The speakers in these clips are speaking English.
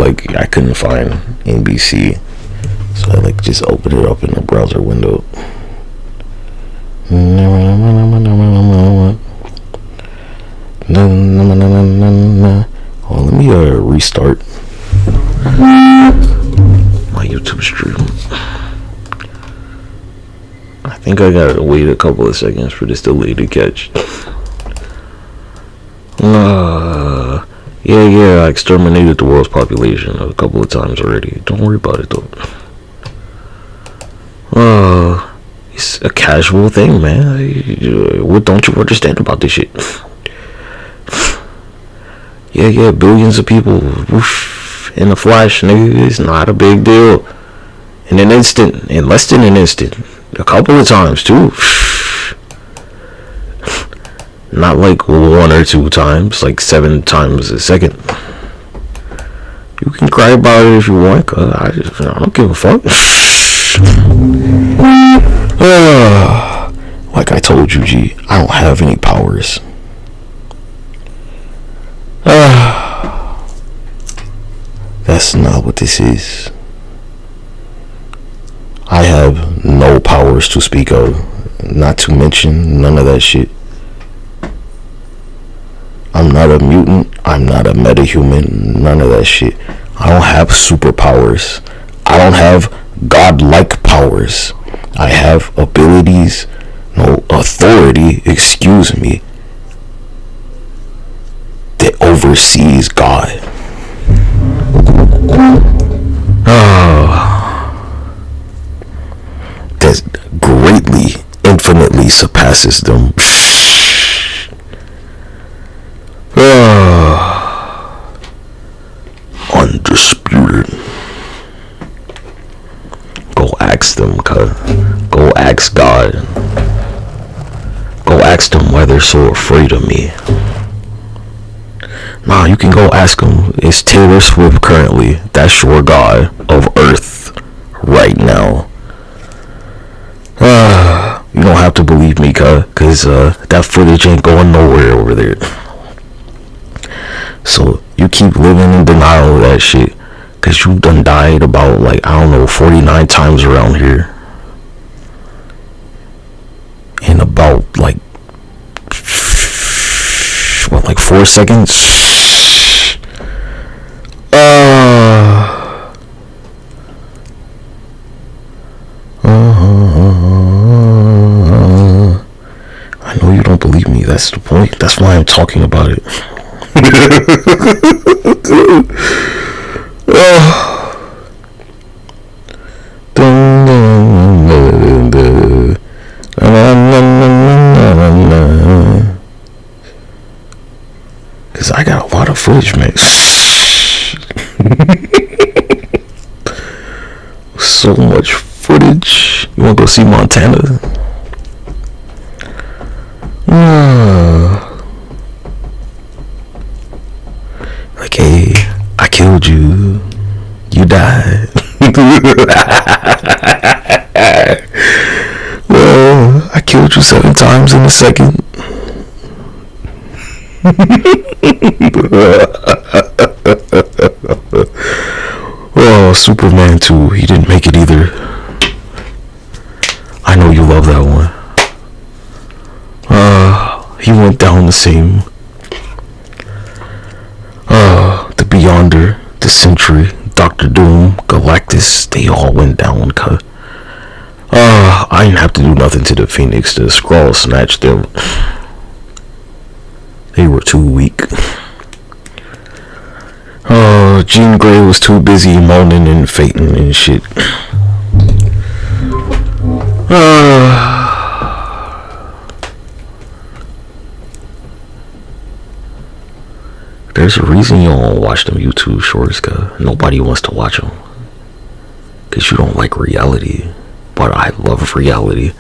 like I couldn't find NBC, so I like just opened it up in the browser window. Oh, let me restart my YouTube stream. I think I gotta wait a couple of seconds for this delay to catch. Yeah, I exterminated the world's population a couple of times already. Don't worry about it though. It's a casual thing, man. What don't you understand about this shit? Yeah, billions of people, whoosh, in a flash, nigga. It's not a big deal. In an instant, in less than an instant, a couple of times too. Not like 1 or 2 times, like 7 times a second. You can cry about it if you want, cause I don't give a fuck. Like I told you, G, I don't have any powers. That's not what this is. I have no powers to speak of, not to mention none of that shit. I'm not a mutant, I'm not a metahuman, none of that shit. I don't have superpowers. I don't have godlike powers. I have abilities, no authority, excuse me, that oversees God. That greatly, infinitely surpasses them. Undisputed. Go ask them, cuz. Go ask God. Go ask them why they're so afraid of me. Nah, you can go ask them. It's Taylor Swift currently. That's your God of Earth right now. You don't have to believe me, cuz that footage ain't going nowhere over there. So you keep living in denial of that shit, cause you done died about, like, I don't know, 49 times around here in about like 4 seconds. I know you don't believe me. That's the point. That's why I'm talking about it. Cause I got a lot of footage, man. So much footage. You wanna go see Montana? Like, hey, I killed you. You died. Well, I killed you 7 times in a second. Oh, Superman 2. He didn't make it either. I know you love that one. He went down the same. The Beyonder, the Sentry, Dr. Doom, Galactus, they all went down, cuz. I didn't have to do nothing to the Phoenix. The Skrull snatched them. They were too weak. Jean Grey was too busy moaning and fainting and shit. There's a reason you don't watch them YouTube shorts, cause nobody wants to watch them. Cause you don't like reality. But I love reality.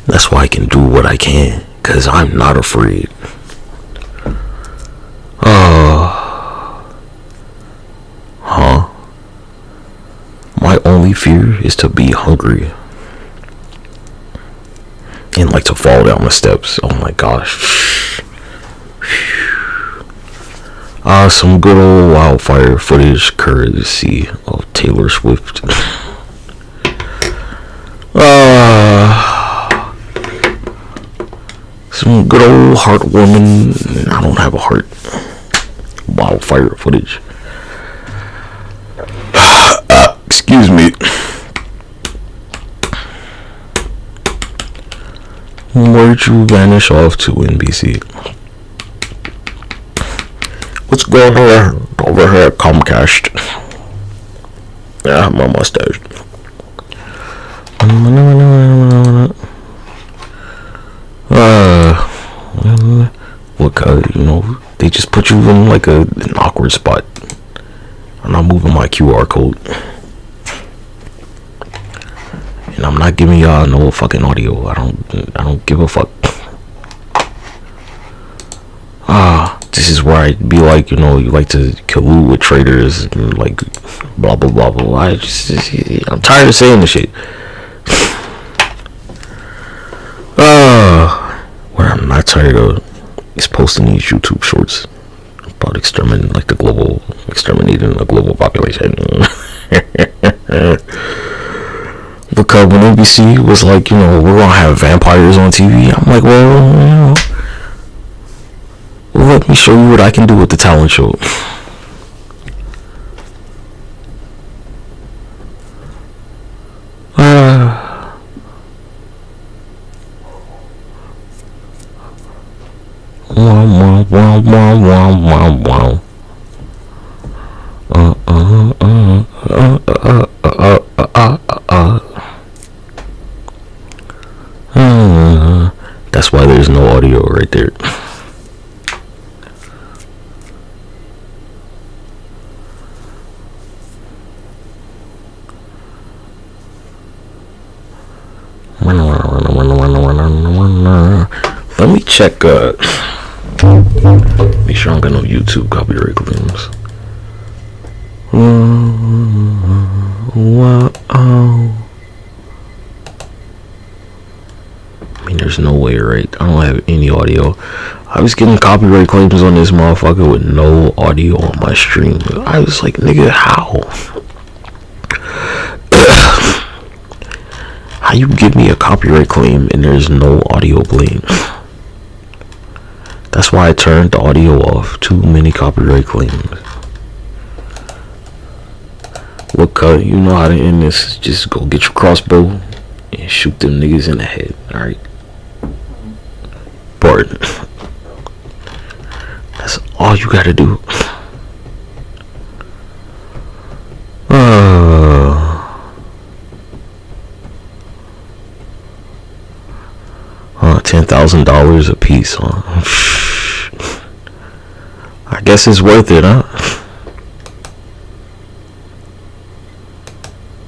That's why I can do what I can. Cause I'm not afraid. My only fear is to be hungry. And like to fall down the steps. Oh my gosh. Some good old wildfire footage courtesy of Taylor Swift. Some good old heartwarming, I don't have a heart, wildfire footage. Excuse me. Where'd you vanish off to, NBC? What's going on over here at Comcast? Yeah, my mustache. Look, you know, they just put you in like an awkward spot. I'm not moving my QR code. And I'm not giving y'all no fucking audio. I don't give a fuck. This is where I'd be like, you know, you like to collude with traitors and like blah blah blah blah. I'm tired of saying this shit. What I'm not tired of is posting these YouTube shorts about exterminating the global population. Because when NBC was like, you know, we're gonna have vampires on TV, I'm like, well, you know, let me show you what I can do with the talent show. That's why there's no audio right there. Let me check, make sure I don't got no YouTube copyright claims. I mean, there's no way, right? I don't have any audio. I was getting copyright claims on this motherfucker with no audio on my stream. I was like, nigga, how? How you give me a copyright claim and there's no audio playing? That's why I turned the audio off. Too many copyright claims. Look, cut, you know how to end this. Just go get your crossbow and shoot them niggas in the head. Alright? Pardon. That's all you gotta do. $10,000 a piece, huh? I guess it's worth it, huh?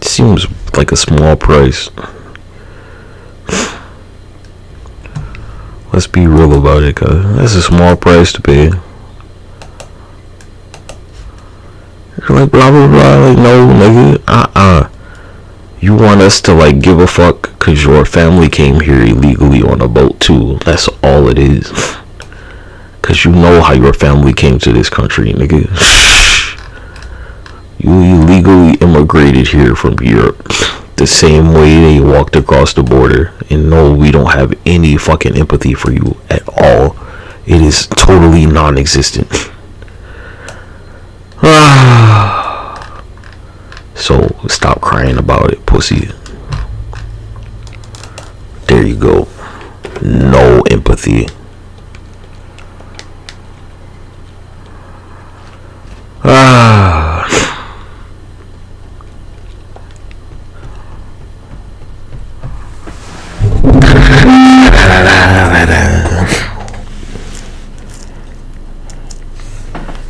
Seems like a small price. Let's be real about it, cause that's a small price to pay. You're like blah blah blah, like no nigga, You want us to like give a fuck cause your family came here illegally on a boat too. That's all it is. Cause you know how your family came to this country, nigga. You illegally immigrated here from Europe the same way they walked across the border. And no, we don't have any fucking empathy for you at all. It is totally non-existent. So stop crying about it, pussy. There you go. No empathy.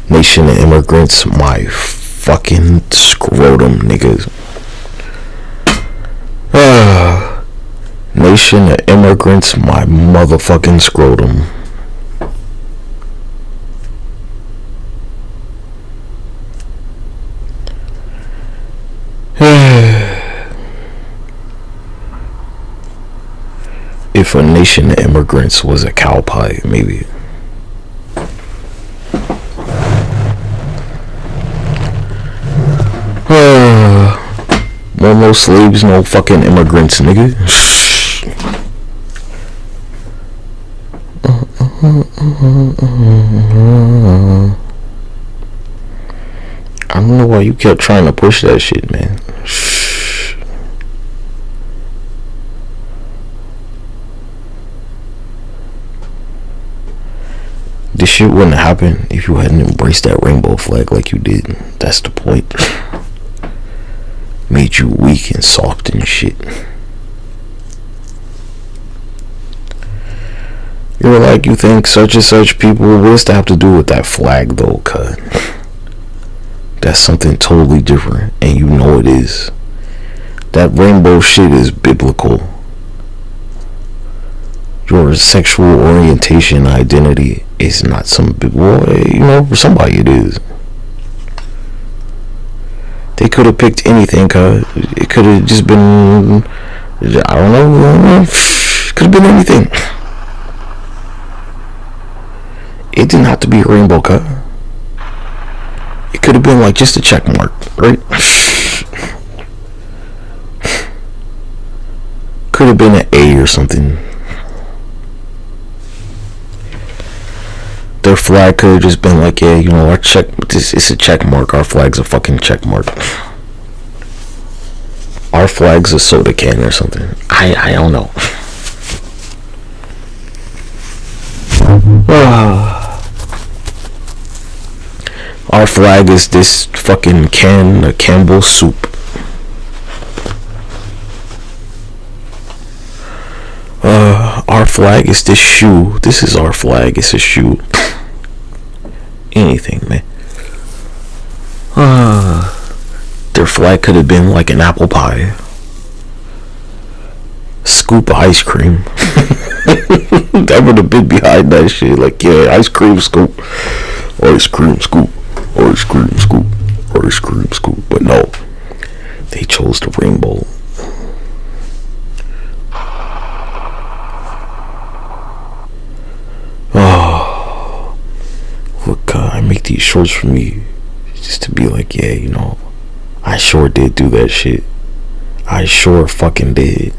Nation of immigrants, my fucking scrotum, niggas. Nation of immigrants, my motherfucking scrotum. If a nation of immigrants was a cow pie, maybe. No slaves, no fucking immigrants, nigga. I don't know why you kept trying to push that shit, man. This shit wouldn't happen if you hadn't embraced that rainbow flag like you did. That's the point. Made you weak and soft and shit. You're like, you think such and such people, what does that have to do with that flag though, cut? That's something totally different, and you know it is. That rainbow shit is biblical. Your sexual orientation identity is not some big, well, you know, for somebody it is. They could have picked anything, cuz it could have just been, I don't know, could have been anything. It didn't have to be a rainbow cut. It could have been like just a check mark, right? Could have been an A or something. Their flag could have just been like, yeah, you know, our check, it's a check mark. Our flag's a fucking check mark. Our flag's a soda can or something. I don't know. Our flag is this fucking can of Campbell's soup. Our flag is this shoe. This is our flag. It's a shoe. Anything, man. Their flag could have been like an apple pie. Scoop of ice cream. That would have been behind that shit. Like, yeah, ice cream scoop. Ice cream scoop. Ice cream scoop. Ice cream scoop. But no, they chose the rainbow. Oh, look, I make these shorts for me just to be like, yeah, you know, I sure did do that shit. I sure fucking did.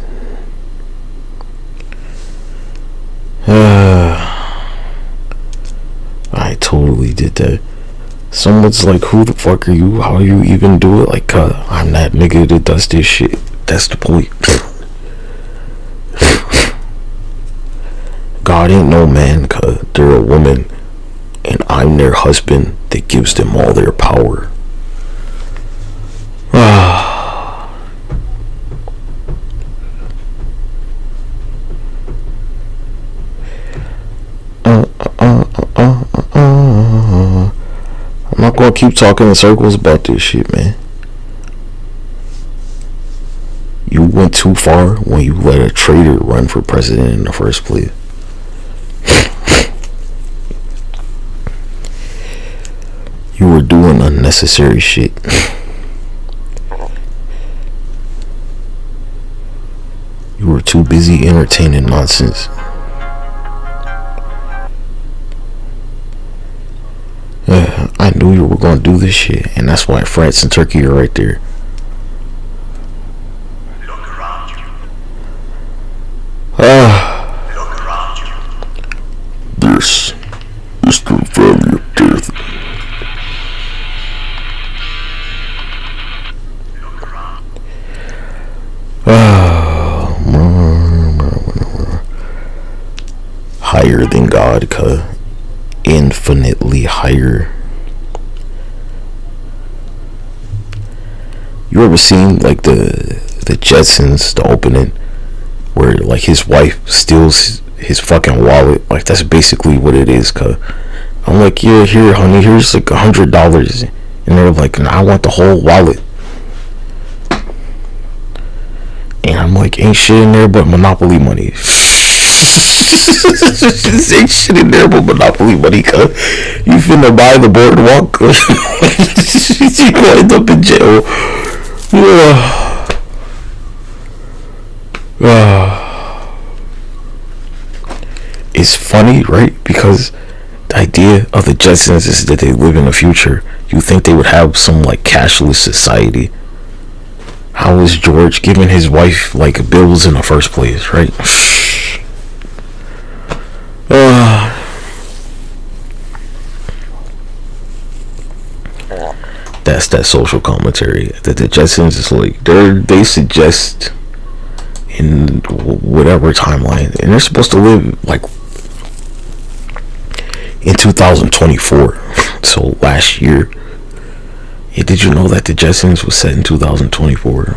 I totally did that. Someone's like, who the fuck are you? How you even do it? Like, I'm that nigga that does this shit. That's the point. God ain't no man, cuz they're a woman, and I'm their husband that gives them all their power. I'm not gonna keep talking in circles about this shit, man. You went too far when you let a traitor run for president in the first place. You were doing unnecessary shit. You were too busy entertaining nonsense. I knew you were going to do this shit, and that's why France and Turkey are right there. Look around you. Look around you. This is the valley of death. Look around. Higher than God, cuz. Infinitely higher. You ever seen like the Jetsons, the opening where like his wife steals his fucking wallet? Like that's basically what it is, cuz. I'm like, yeah, here honey, here's like $100, and they're like, nah, I want the whole wallet. And I'm like, ain't shit in there but Monopoly money. Ain't shit in there but Monopoly money, cuz. You finna buy the boardwalk. You gonna end up in jail. It's funny, right? Because The idea of the Jetsons is that they live in the future. You think they would have some like cashless society? How is George giving his wife like bills in the first place, right? That's that social commentary that the Jetsons is like they suggest in whatever timeline, and they're supposed to live like in 2024, so last year. Yeah, did you know that the Jetsons was set in 2024?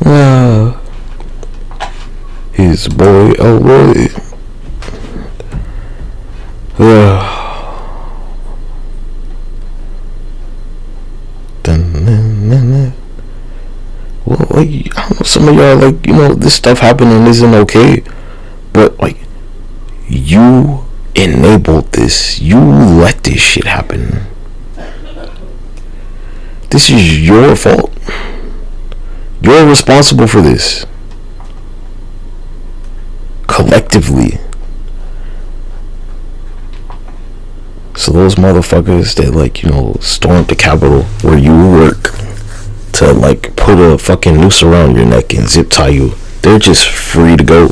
Huh? His boy Elroy. Well, like, I don't know, some of y'all like, this stuff happening isn't okay, but like, you enabled this. You let this shit happen. This is your fault. You're responsible for this. Collectively. So those motherfuckers that like, stormed the Capitol where you work to like put a fucking noose around your neck and zip tie you, they're just free to go.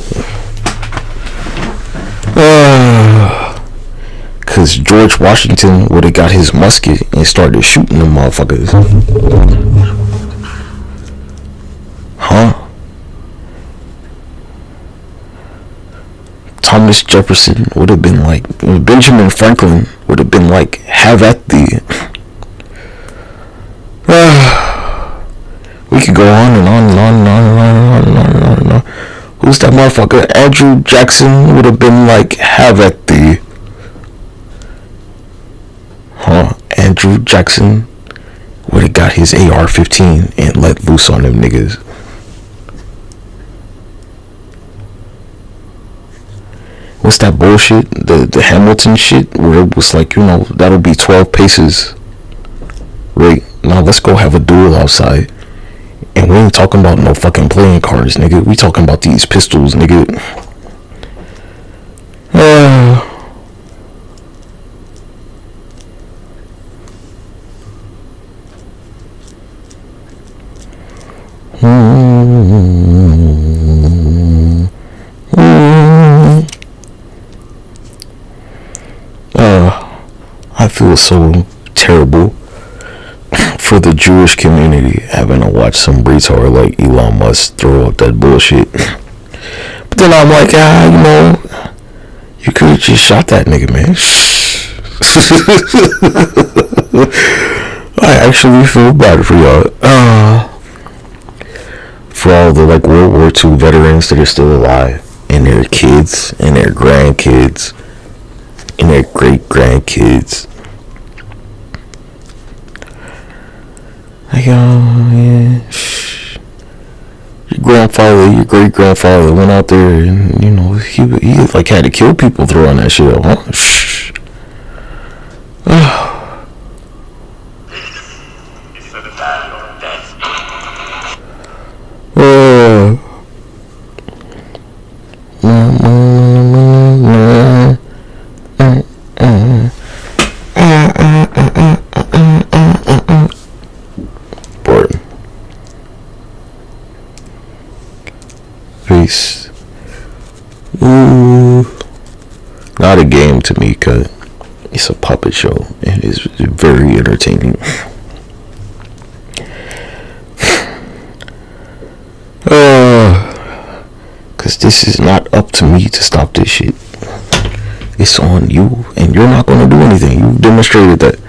Cause George Washington would have got his musket and started shooting them motherfuckers. Huh? Thomas Jefferson would have been like, Benjamin Franklin would have been like, have at thee. We could go on and on and on and on and on and on and on and on. Who's that motherfucker? Andrew Jackson would have been like, have at thee. Huh? Andrew Jackson would have got his AR-15 and let loose on them niggas. What's that bullshit? The Hamilton shit where it was like, that'll be 12 paces. Right? Now let's go have a duel outside. And we ain't talking about no fucking playing cards, nigga. We talking about these pistols, nigga. I feel so terrible for the Jewish community having to watch some retard like Elon Musk throw up that bullshit. But then I'm like, you could have just shot that nigga, man. I actually feel bad for y'all. For all the like World War II veterans that are still alive, and their kids, and their grandkids, and their great grandkids. Like, yeah. Your grandfather, your great grandfather went out there and he like had to kill people throwing that shit up, huh? It's the battle of death. Peace. Ooh. Not a game to me, cause it's a puppet show and it's very entertaining. Cause this is not up to me to stop this shit. It's on you, and you're not gonna do anything. You've demonstrated that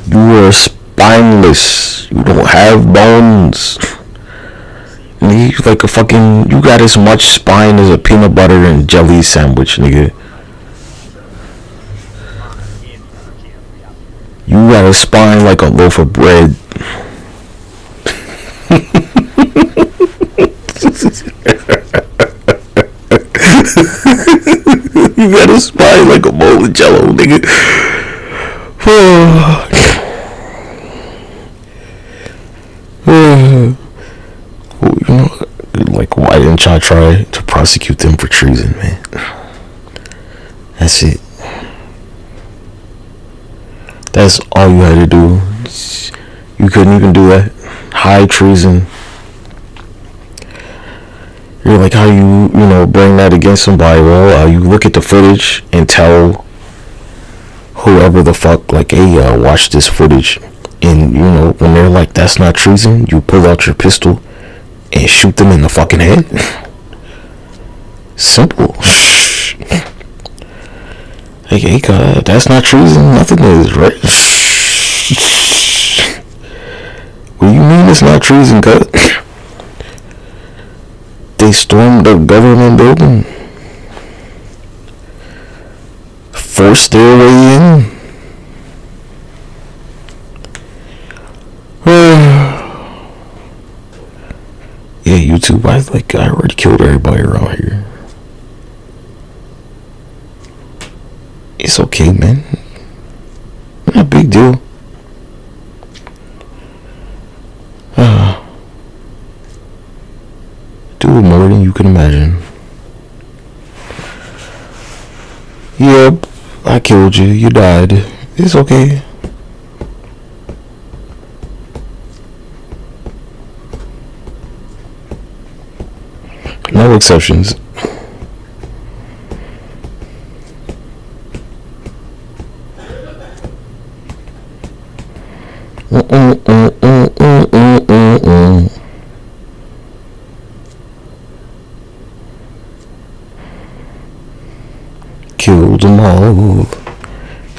you are spineless. You don't have bones. You like a fucking, you got as much spine as a peanut butter and jelly sandwich, nigga. You got a spine like a loaf of bread. You got a spine like a bowl of jello, nigga. Like, why Why didn't y'all try to prosecute them for treason, man? That's it. That's all you had to do. You couldn't even do that. High treason. You're like, how you bring that against somebody? Well, you look at the footage and tell whoever the fuck, like, hey, watch this footage. And, when they're like, that's not treason, you pull out your pistol and shoot them in the fucking head. Simple. Like, hey, God, that's not treason, nothing is, right? What do you mean it's not treason, God? They stormed the government building, forced their way in. Yeah, YouTube, I already killed everybody around here. It's okay, man. Not a big deal. Do more than you can imagine. Yep, I killed you. You died. It's okay. No exceptions. Killed them all.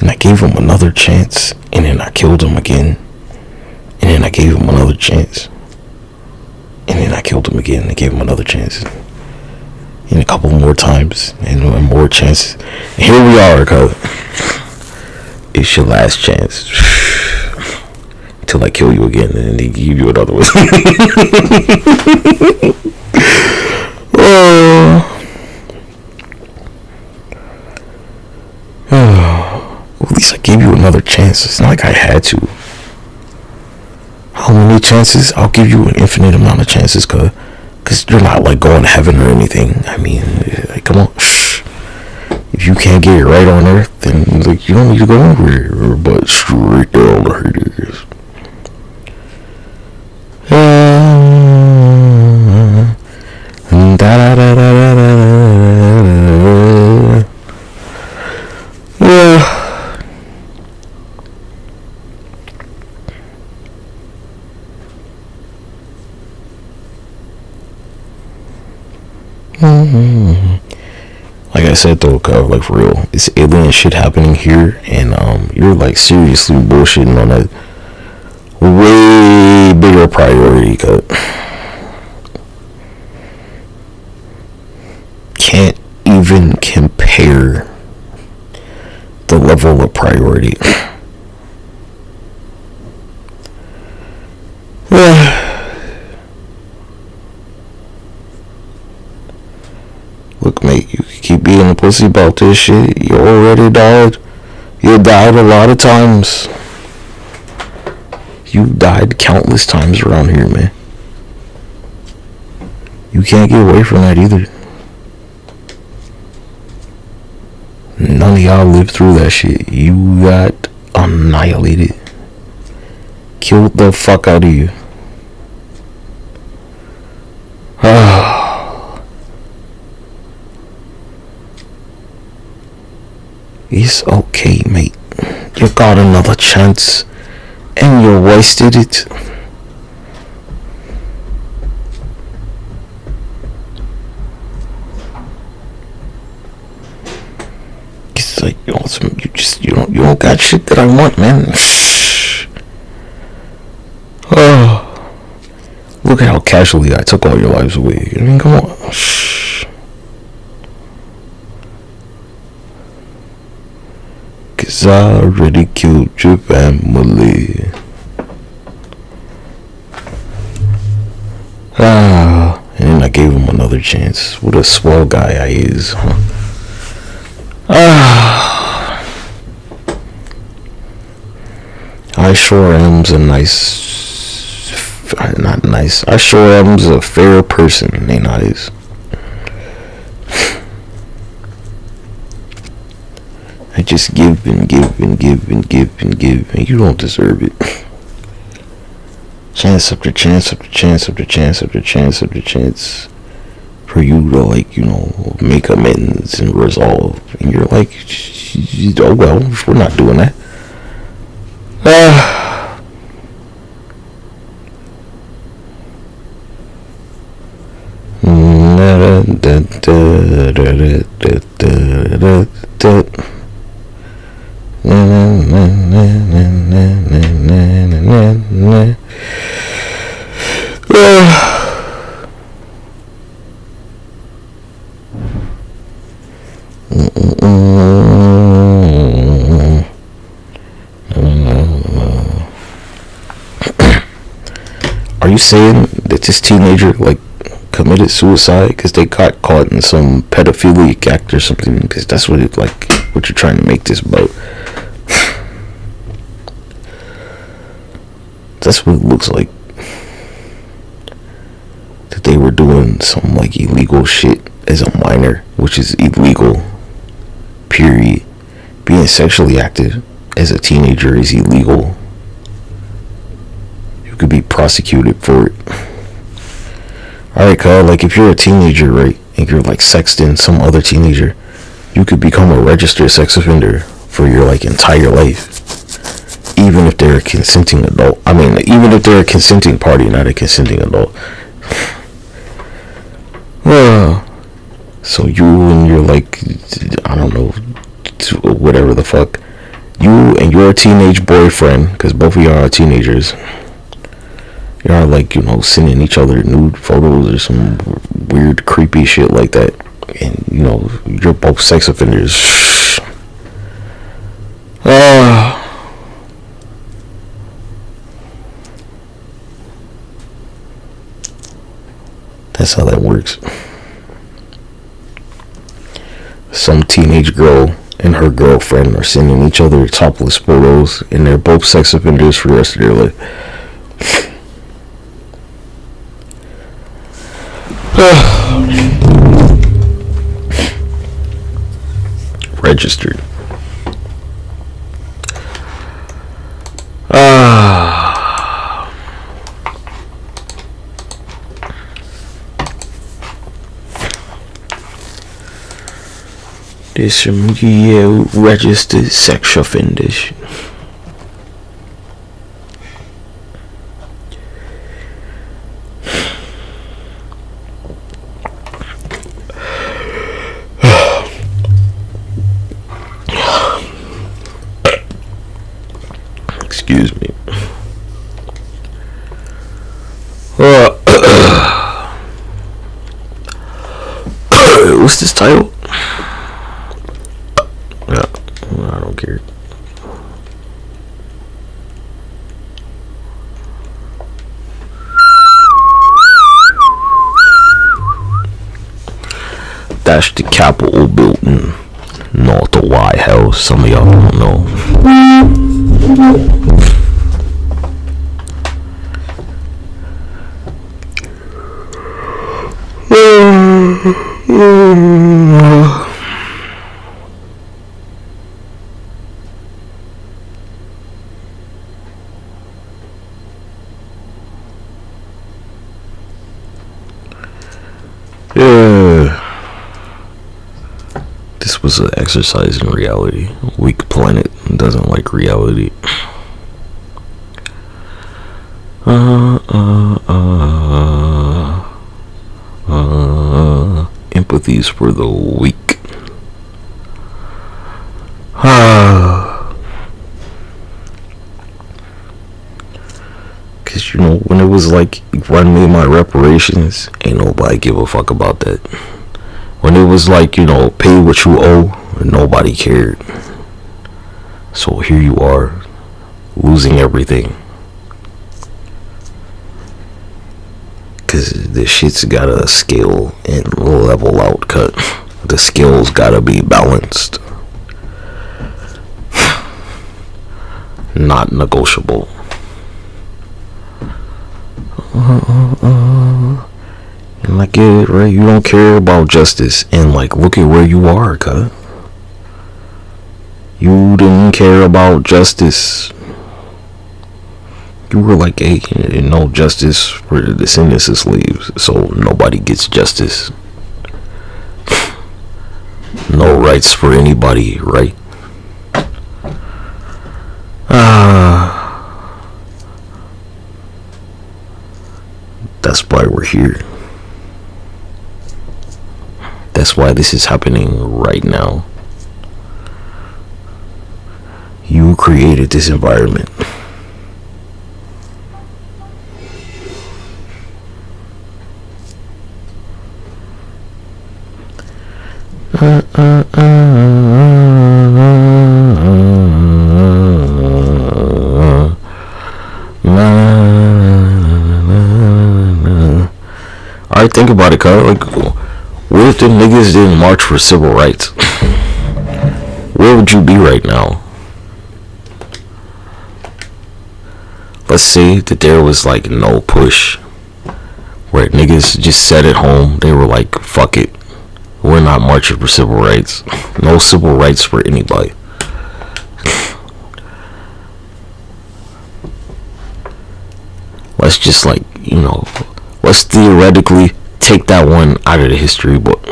And I gave him another chance. And then I killed him again. And then I gave him another chance. And then I killed him again and gave him another chance. And a couple more times. And more chances. And here we are, cuz. It's your last chance. Until I kill you again. And then they give you another one. At least I gave you another chance. It's not like I had to. How many chances? I'll give you an infinite amount of chances, cause you're not like going to heaven or anything. I mean, like, come on. If you can't get it right on earth, then like you don't need to go anywhere, but straight down to Hades. Like I said though, like for real, it's alien shit happening here, and you're like seriously bullshitting on a way bigger priority, cuz can't even compare the level of priority. Look, mate, you keep being a pussy about this shit. You already died. You died a lot of times. You died countless times around here, man. You can't get away from that either. None of y'all lived through that shit. You got annihilated. Killed the fuck out of you. It's okay, mate. You got another chance, and you wasted it. It's like you don't got shit that I want, man. Oh, look at how casually I took all your lives away. I mean, come on. Cause I already killed your family. And then I gave him another chance. What a swell guy I is, huh? I sure am's a nice not nice. I sure am a fair person, ain't nice. I just give and give and give and give and give, and you don't deserve it. Chance after chance after chance after chance after chance after chance for you to, like, you know, make amends and resolve, and you're like, oh well, we're not doing that. Are you saying that this teenager, like, committed suicide because they got caught in some pedophilic act or something? Because that's what it, like, what you're trying to make this about. That's what it looks like. That they were doing some, like, illegal shit as a minor, which is illegal, period. Being sexually active as a teenager is illegal. You could be prosecuted for it. Alright, Kyle, like, if you're a teenager, right, and you're, like, sexting some other teenager, you could become a registered sex offender for your, like, entire life. Even if they're a consenting adult. I mean, even if they're a consenting party, not a consenting adult. So you and your, like, I don't know, whatever the fuck, you and your teenage boyfriend, because both of y'all are teenagers, y'all, like, you know, sending each other nude photos or some weird creepy shit like that, and, you know, you're both sex offenders. That's how that works. Some teenage girl and her girlfriend are sending each other topless photos, and they're both sex offenders for the rest of their life. Registered. There's some registered sex offenders. Excuse me. What's this title? I don't care. That's the Capitol building, not the White House. Some of y'all don't know. This was an exercise in reality. Weak planet doesn't like reality. Empathy's for the weak. Cause, you know, when it was like, run me my reparations, ain't nobody give a fuck about that. When it was like, you know, pay what you owe, nobody cared. So here you are, losing everything. Cause this shit's got a scale and level out cut. The scale's gotta be balanced. Not negotiable. get it, right? You don't care about justice, and like, look at where you are, cuz. You didn't care about justice. You were like, hey, no justice for the descendants of slaves, so nobody gets justice. No rights for anybody, right? That's why we're here. That's why this is happening right now. You created this environment. Alright, think about it, cuz. Like, what if the niggas didn't march for civil rights? Where would you be right now? Let's say that there was like no push, where niggas just sat at home. They were like, fuck it, we're not marching for civil rights. No civil rights for anybody. Let's just like, let's theoretically take that one out of the history book,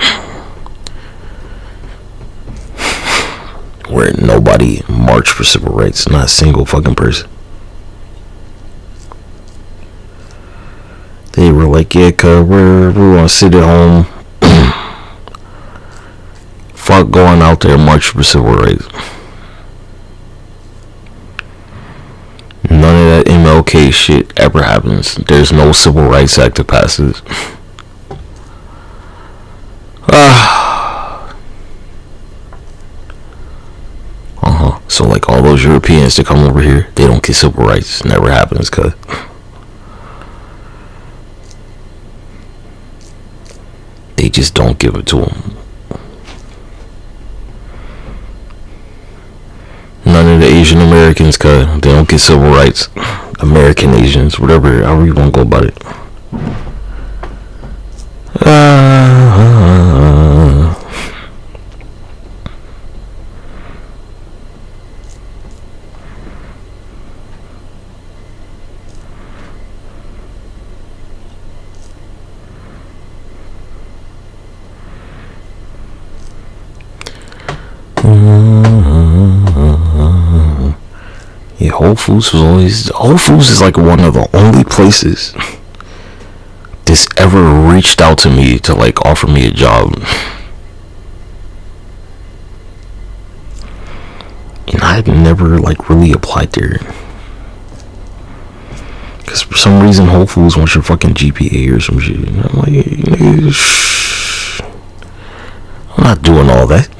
where nobody marched for civil rights, not a single fucking person. They were like, yeah, cuz we're gonna sit at home. Fuck going out there and march for civil rights. None of that MLK shit ever happens. There's no Civil Rights Act that passes. So like all those Europeans that come over here, they don't get civil rights. Never happens, cuz. They just don't give it to them. None of the Asian Americans, cuz, they don't get civil rights. American Asians, whatever, however you want to go about it. Yeah, Whole Foods is like one of the only places that's ever reached out to me to like offer me a job, and I've never like really applied there, because for some reason Whole Foods wants your fucking GPA or some shit, and I'm like, hey, nigga, shh, I'm not doing all that.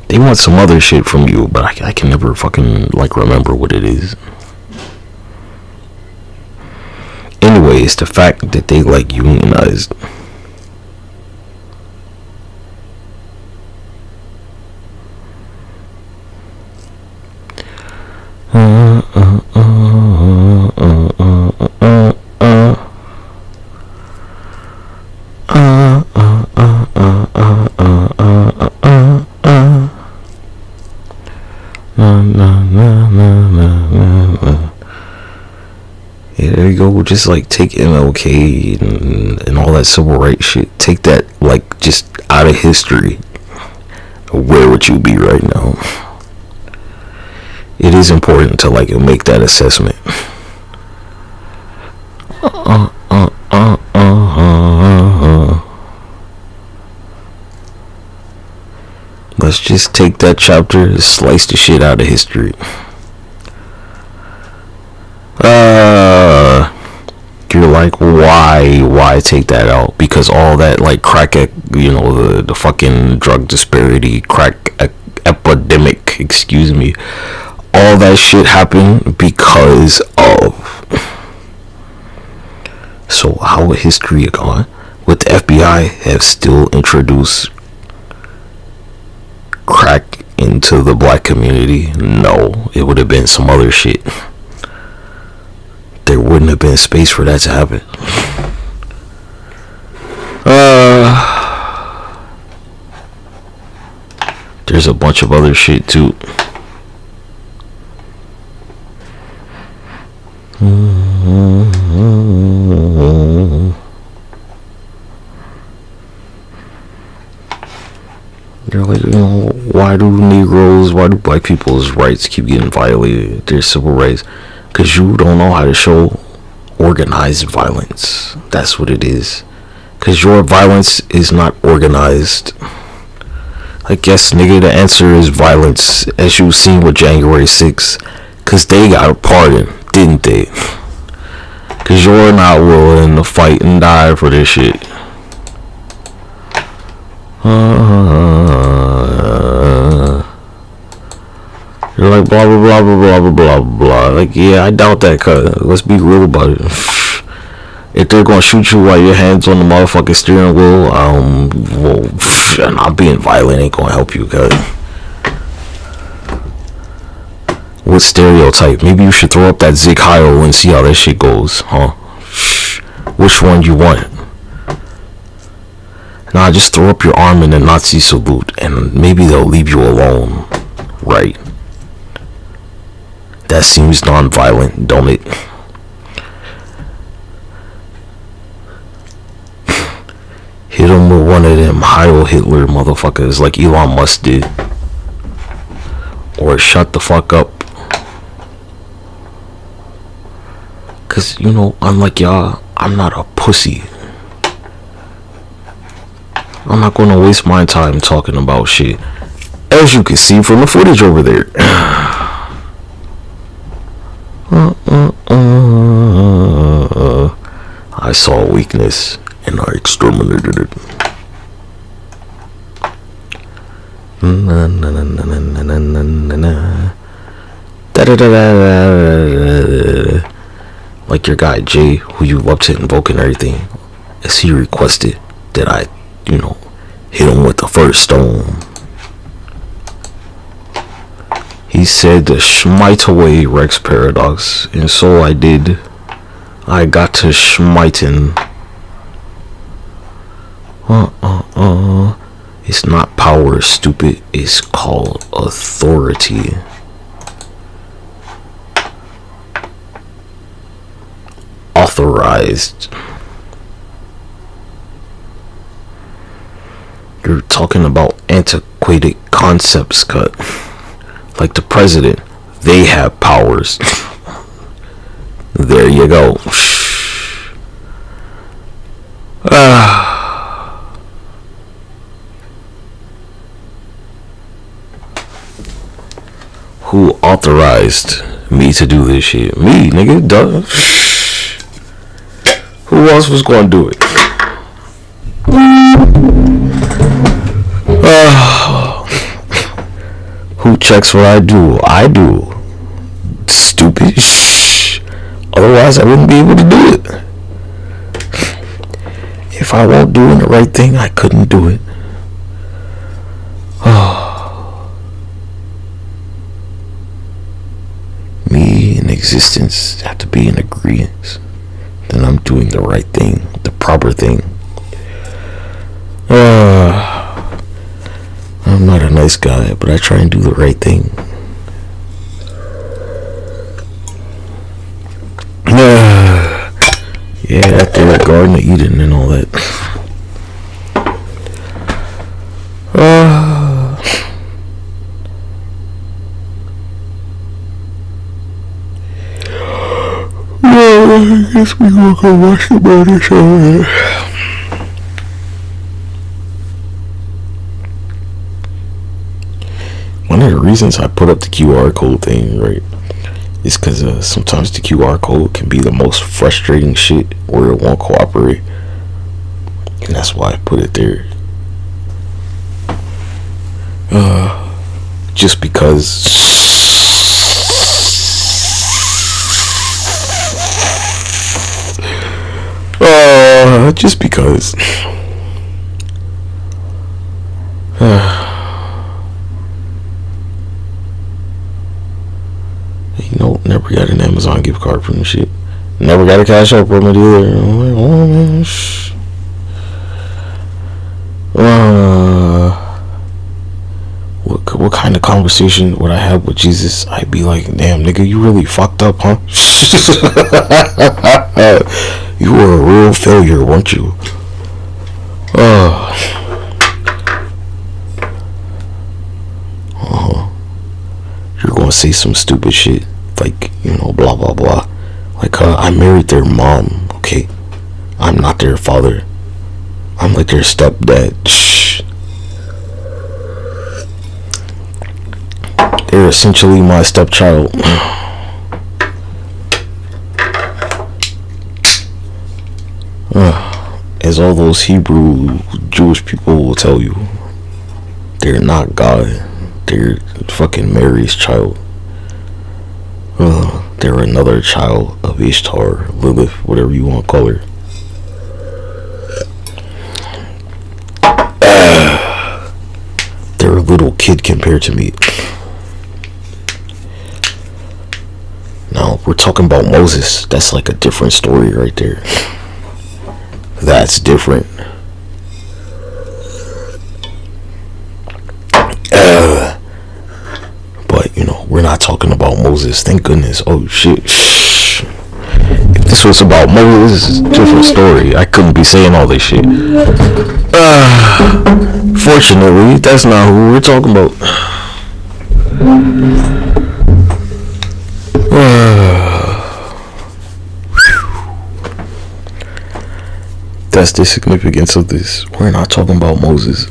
They want some other shit from you, but I can never fucking like remember what it is. Anyway, it's the fact that they like unionized. There you go. Just like take MLK and all that civil rights shit. Take that like just out of history. Where would you be right now? It is important to like make that assessment. Let's just take that chapter, slice the shit out of history. You're like, why take that out? Because all that like crack, the fucking drug disparity, crack epidemic, excuse me, all that shit happened because of. So how would history have gone? Would the FBI have still introduced crack into the black community? No, it would have been some other shit. there wouldn't have been space for that to happen. There's a bunch of other shit too. They're like, why do black people's rights keep getting violated? Their civil rights. Because you don't know how to show organized violence. That's what it is. Because your violence is not organized. I guess, nigga, the answer is violence, as you've seen with January 6th. Because they got a pardon, didn't they? Because you're not willing to fight and die for this shit. You're like, blah, blah, blah, blah, blah, blah, blah, blah. Like, yeah, I doubt that, cuz. Let's be real about it. If they're gonna shoot you while your hands on the motherfucking steering wheel, well, not being violent ain't gonna help you, cuz. What stereotype? Maybe you should throw up that Zig Heil and see how that shit goes, huh? Which one you want? Nah, just throw up your arm in a Nazi salute, and maybe they'll leave you alone, right? That seems non-violent, don't it? Hit him with one of them Heil Hitler motherfuckers like Elon Musk did. Or shut the fuck up. Cause, unlike y'all, I'm not a pussy. I'm not gonna waste my time talking about shit. As you can see from the footage over there. I saw weakness and I exterminated it. Like your guy Jay, who you love to invoke and everything, as he requested that I, hit him with the first stone. He said to smite away RexParadox, and so I did. I got to smiting. It's not power, stupid. It's called authority. Authorized. You're talking about antiquated concepts, cut. Like the president, they have powers. There you go. Who authorized me to do this shit? Me, nigga, duh. Who else was gonna do it? Who checks what I do? I do. Stupid. Otherwise, I wouldn't be able to do it. If I won't doing the right thing, I couldn't do it. Me and existence have to be in agreement. Then I'm doing the right thing, the proper thing. I'm not a nice guy, but I try and do the right thing. Yeah, that there Garden of Eden and all that. Well, I guess we gonna go watch the murder show. One of the reasons I put up the QR code thing, right, is because sometimes the QR code can be the most frustrating shit where it won't cooperate. And that's why I put it there. Just because. Just because. Never got an Amazon gift card from the shit. Never got a cash out from it either. I'm like, oh man, what kind of conversation would I have with Jesus? I'd be like, damn nigga, you really fucked up, huh? You were a real failure, weren't you? You're gonna say some stupid shit like, you know, blah blah blah. Like, I married their mom, okay? I'm not their father. I'm like their stepdad. Shh. They're essentially my stepchild. As all those Hebrew Jewish people will tell you, they're not God. They're fucking Mary's child. They're another child of Ishtar, Lilith, whatever you want to call her. They're a little kid compared to me. Now, we're talking about Moses. That's like a different story right there. That's different. But, you know, we're not talking about Moses. Thank goodness. Oh, shit. If this was about Moses, it's a different story. I couldn't be saying all this shit. Fortunately, that's not who we're talking about. That's the significance of this. We're not talking about Moses.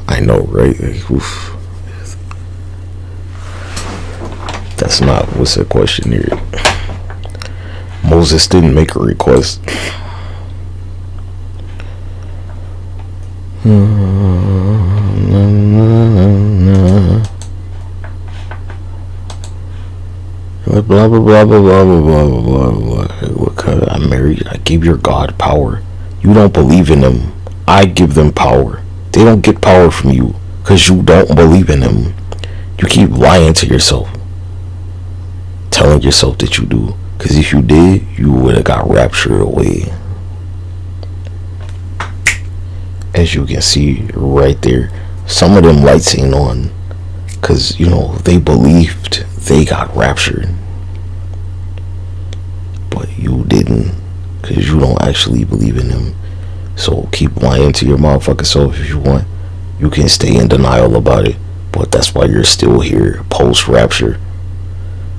I know, right? Oof. That's not what's the question here. Moses didn't make a request. Blah blah blah blah blah blah blah blah. I married. I gave your God power. You don't believe in them. I give them power. They don't get power from you because you don't believe in them. You keep lying to yourself, telling yourself that you do. Because if you did, you would have got raptured away. As you can see right there, some of them lights ain't on because, you know, they believed they got raptured, but you didn't because you don't actually believe in them. So keep lying to your motherfucking self if you want. You can stay in denial about it, but that's why you're still here post rapture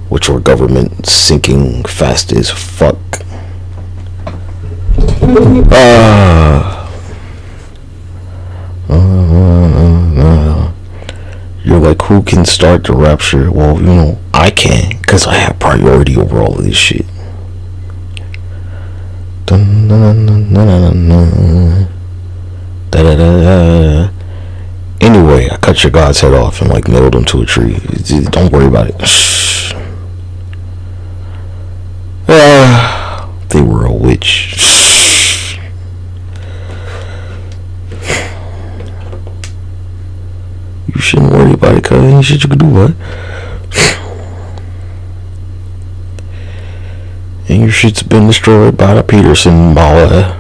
with your government sinking fast as fuck. You're like, who can start the rapture? Well, you know, I can, because I have priority over all of this shit. Anyway, I cut your God's head off and like nailed him to a tree. Don't worry about it. They were a witch. You shouldn't worry about it, cause ain't shit you can do, what? And your shit's been destroyed by the Peterson Mala.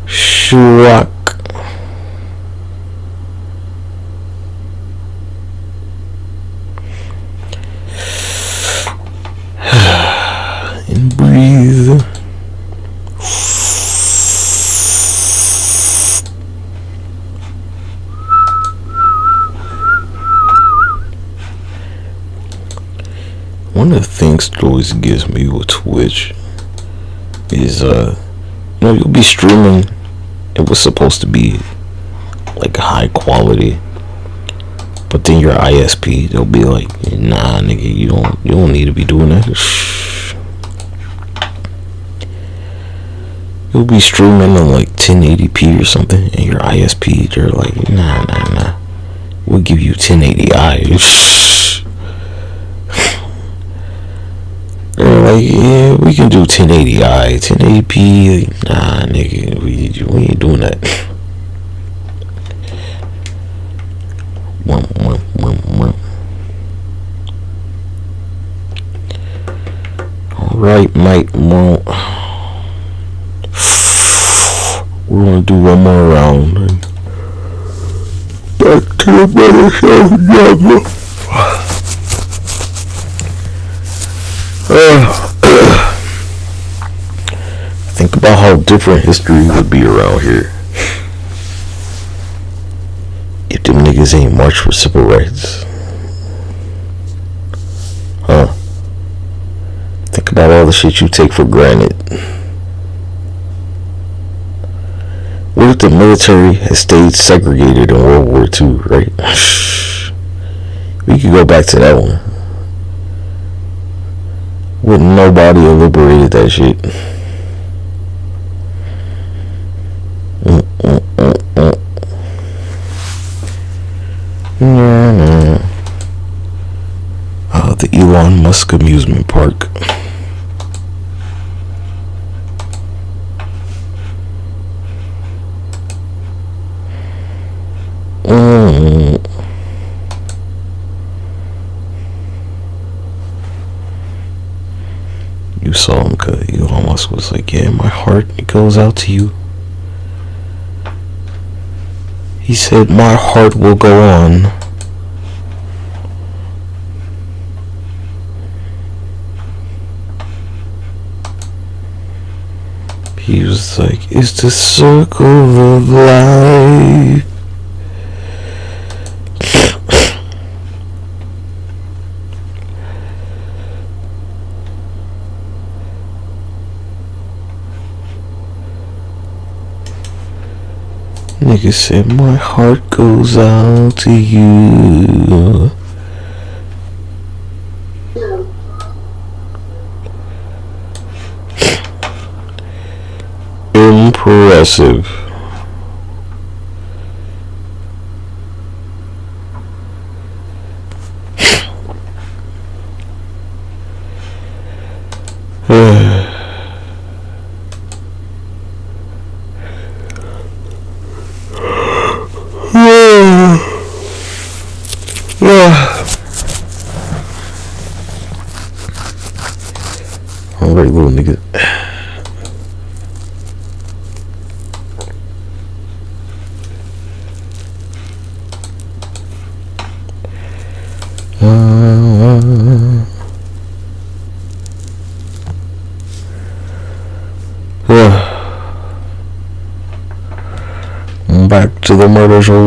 Shuak. And breathe. One of the things that always gives me with Twitch is, you know, you'll be streaming. It was supposed to be like high quality, but then your ISP, they'll be like, nah, nigga, you don't need to be doing that. You'll be streaming on like 1080p or something, and your ISP, they're like, nah. We'll give you 1080i. They're like, yeah, we can do 1080i, 1080p. Nah, nigga, we ain't doing that. Alright, Mike, well, we're gonna do one more round. And back to the better show, think about how different history would be around here if them niggas ain't march for civil rights. Huh? Think about all the shit you take for granted. What if the military has stayed segregated in World War II, right? We could go back to that one. Would nobody have liberated that shit? The Elon Musk amusement park. You saw him, cause Elon Musk was like, yeah, my heart, it goes out to you. He said, my heart will go on. He was like, it's the circle of life. Nigga said, my heart goes out to you. Impressive. Alright, little nigga. Back to the murder show.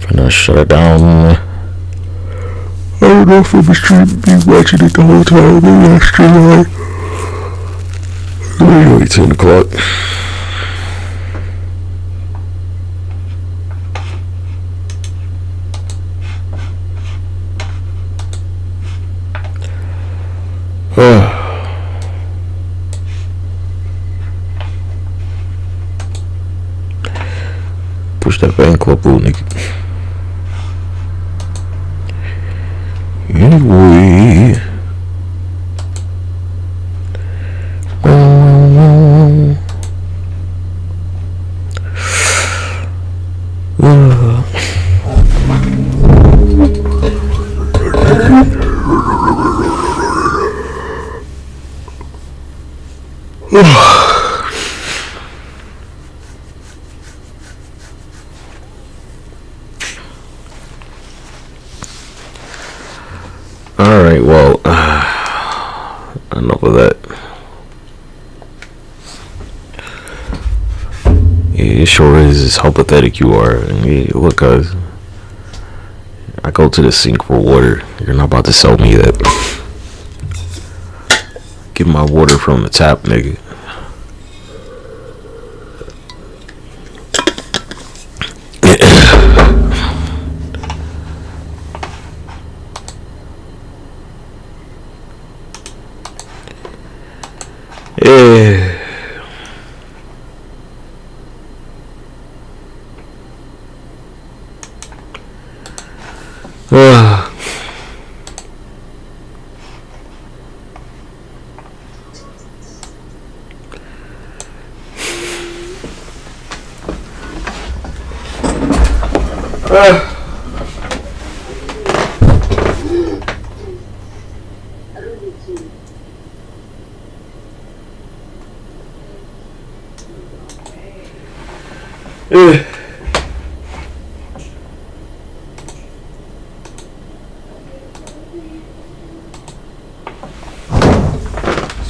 Finna shut it down. I don't know if I'm be watching it the whole time. Maybe I stream like 10 o'clock. Push that fan club, little nigga. Anyway. Alright, well, enough of that. It sure is how pathetic you are. And look, guys, I go to the sink for water. You're not about to sell me that. Get my water from the tap, nigga.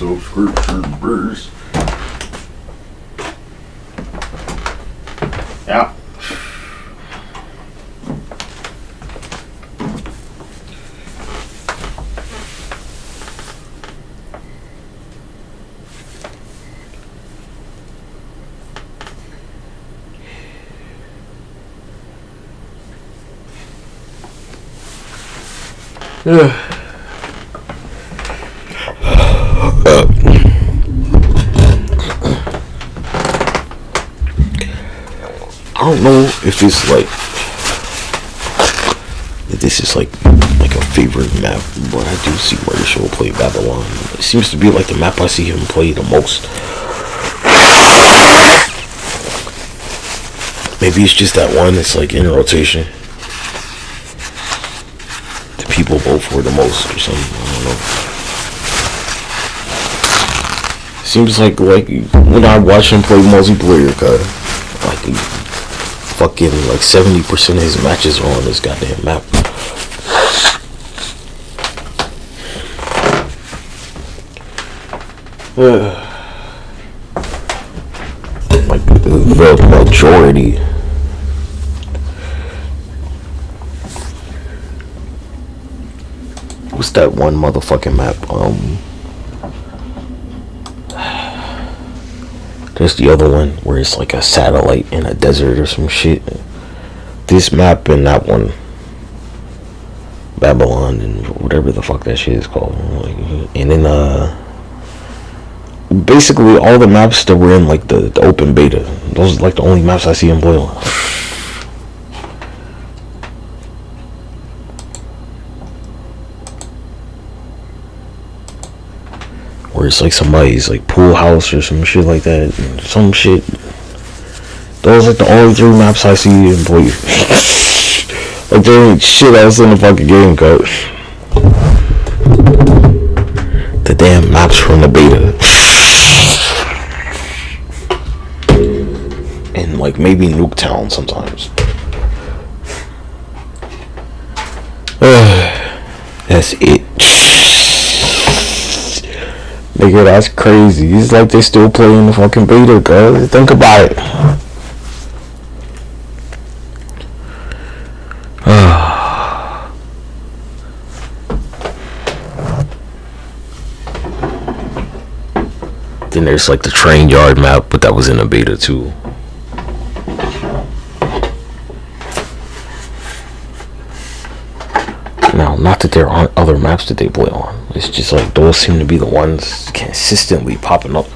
Subscribers. Yeah. I don't know if it's like this is like a favorite map, but I do see where the show play Babylon. It seems to be like the map I see him play the most. Maybe it's just that one. It's like in rotation. The people vote for the most or something. I don't know. Seems like when I watch him play multiplayer, like fucking like 70% of his matches are on this goddamn map. Like the majority. What's that one motherfucking map? There's the other one where it's like a satellite in a desert or some shit. This map and that one, Babylon and whatever the fuck that shit is called. And then basically all the maps that were in like the open beta. Those are like the only maps I see him play on. Where it's like somebody's like pool house or some shit like that. Some shit. Those are like the only 3 maps I see him play. Like there ain't shit else in the fucking game, code. The damn maps from the beta. And like maybe Nuketown sometimes. That's it. Nigga, that's crazy. It's like they still playing the fucking beta, girl. Think about it. Then there's like the train yard map, but that was in a beta too. Now, not that there aren't other maps that they play on. It's just like those seem to be the ones consistently popping up.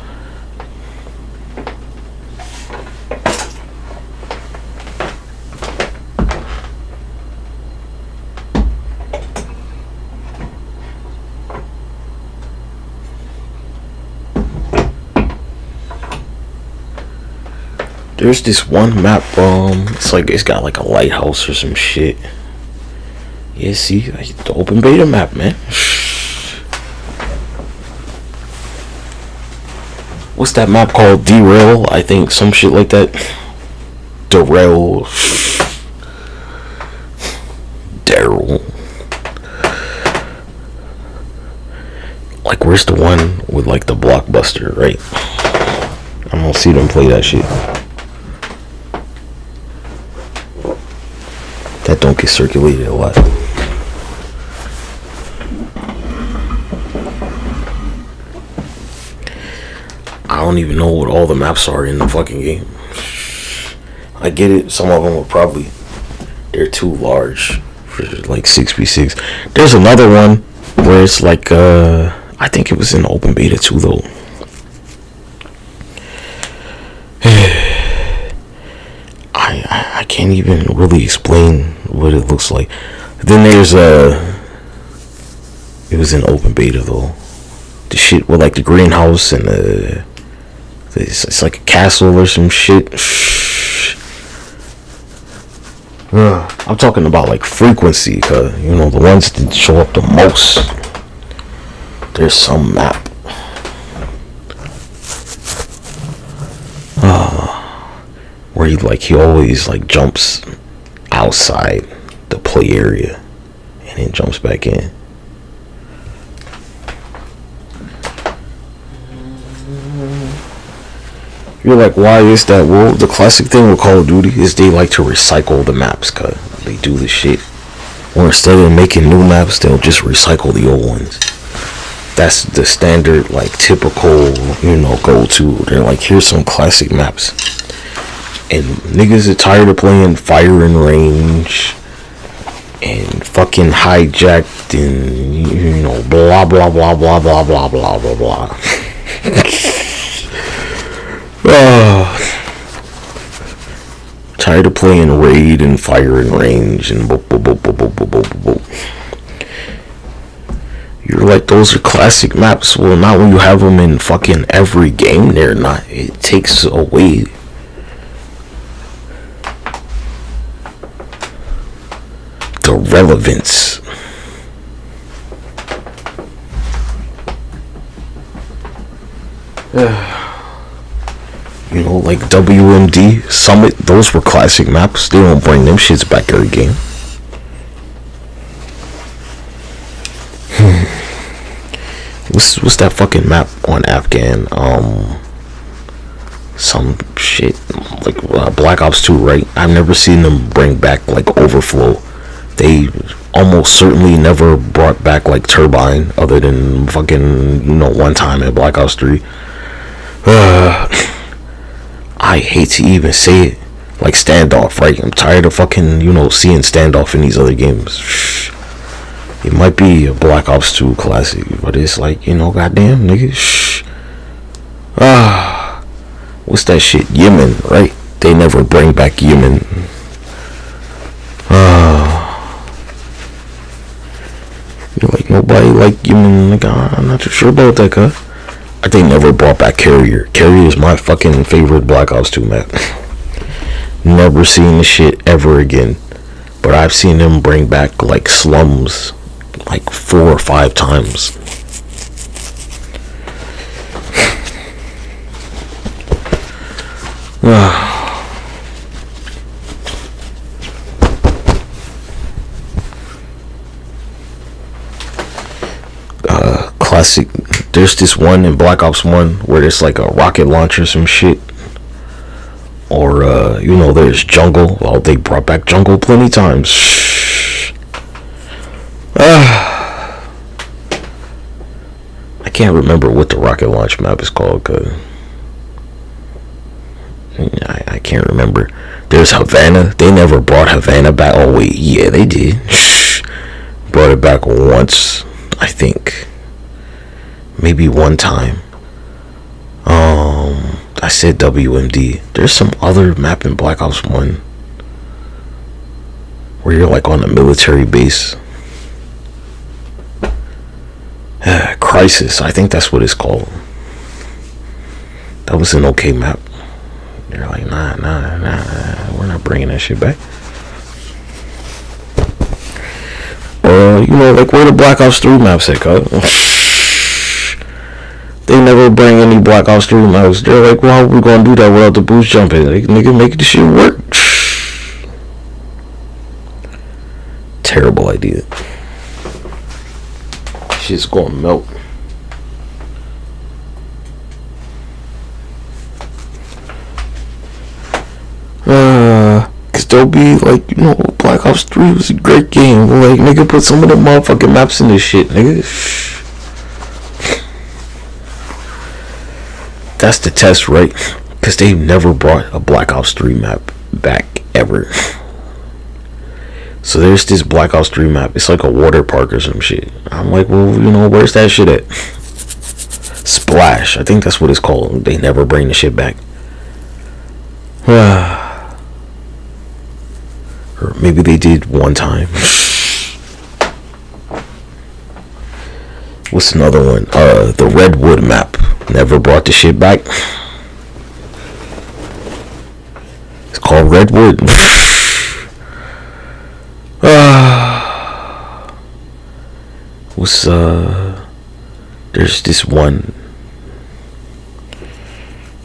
There's this one map, it's like it's got like a lighthouse or some shit. Yeah, see, like the open beta map, man. What's that map called? Derail, I think, some shit like that. Derail. Daryl. Like, where's the one with like the blockbuster, right? I don't see them play that shit. That don't get circulated a lot. I don't even know what all the maps are in the fucking game. I get it, some of them are probably, they're too large for like 6v6. There's another one where it's like, I think it was in open beta too though. I can't even really explain what it looks like. Then there's it was in open beta though. The shit with like the greenhouse and it's like a castle or some shit. I'm talking about like frequency, cause you know the ones that show up the most. There's some map. Where he always like jumps outside the play area and then jumps back in. You're like, why is that? Well, the classic thing with Call of Duty is they like to recycle the maps, cause they do the shit. Or instead of making new maps, they'll just recycle the old ones. That's the standard, like, typical, go-to. They're like, here's some classic maps. And niggas are tired of playing Fire and Range and fucking Hijacked and, blah, blah, blah, blah, blah, blah, blah, blah, blah. Tired of playing Raid and Fire and Range and boop, boop, boop, boop, boop, boop, boop, boop. You're like, those are classic maps. Well, not when you have them in fucking every game. They're not. It takes away the relevance. Like WMD, Summit, those were classic maps. They don't bring them shits back every game. What's that fucking map on Afghan? Some shit like Black Ops 2, right? I've never seen them bring back like Overflow. They almost certainly never brought back like Turbine, other than fucking one time at Black Ops 3. I hate to even say it, like Standoff, right? I'm tired of fucking seeing Standoff in these other games. It might be a Black Ops 2 classic, but it's like, goddamn, nigga. What's that shit? Yemen, right? They never bring back Yemen. You're like, nobody like Yemen. Like, I'm not too sure about that, cuz. They never brought back Carrier. Carrier is my fucking favorite Black Ops 2 map. Never seen this shit ever again. But I've seen them bring back like Slums like 4 or 5 times. Classic. There's this one in Black Ops 1 where there's like a rocket launcher or some shit. Or, there's Jungle. Well, they brought back Jungle plenty times. I can't remember what the rocket launch map is called, cause I can't remember. There's Havana. They never brought Havana back. Oh wait, yeah, they did. Brought it back once, I think. Maybe one time. I said WMD. There's some other map in Black Ops 1 where you're like on a military base. Crisis, I think that's what it's called. That was an okay map. You're like, nah, we're not bringing that shit back. Like where the Black Ops 3 maps at, cuz? They never bring any Black Ops 3 maps. They're like, well, how are we gonna do that without the boost jumping? Like, nigga, make the shit work. Terrible idea. Shit's gonna melt. Cause they'll be like, Black Ops 3 was a great game. Like, nigga, put some of the motherfucking maps in this shit, nigga. That's the test, right? Because they've never brought a Black Ops 3 map back, ever. So there's this Black Ops 3 map. It's like a water park or some shit. I'm like, well, where's that shit at? Splash. I think that's what it's called. They never bring the shit back. Or maybe they did one time. What's another one? The Redwood map. Never brought the shit back. It's called Redwood. What's there's this one.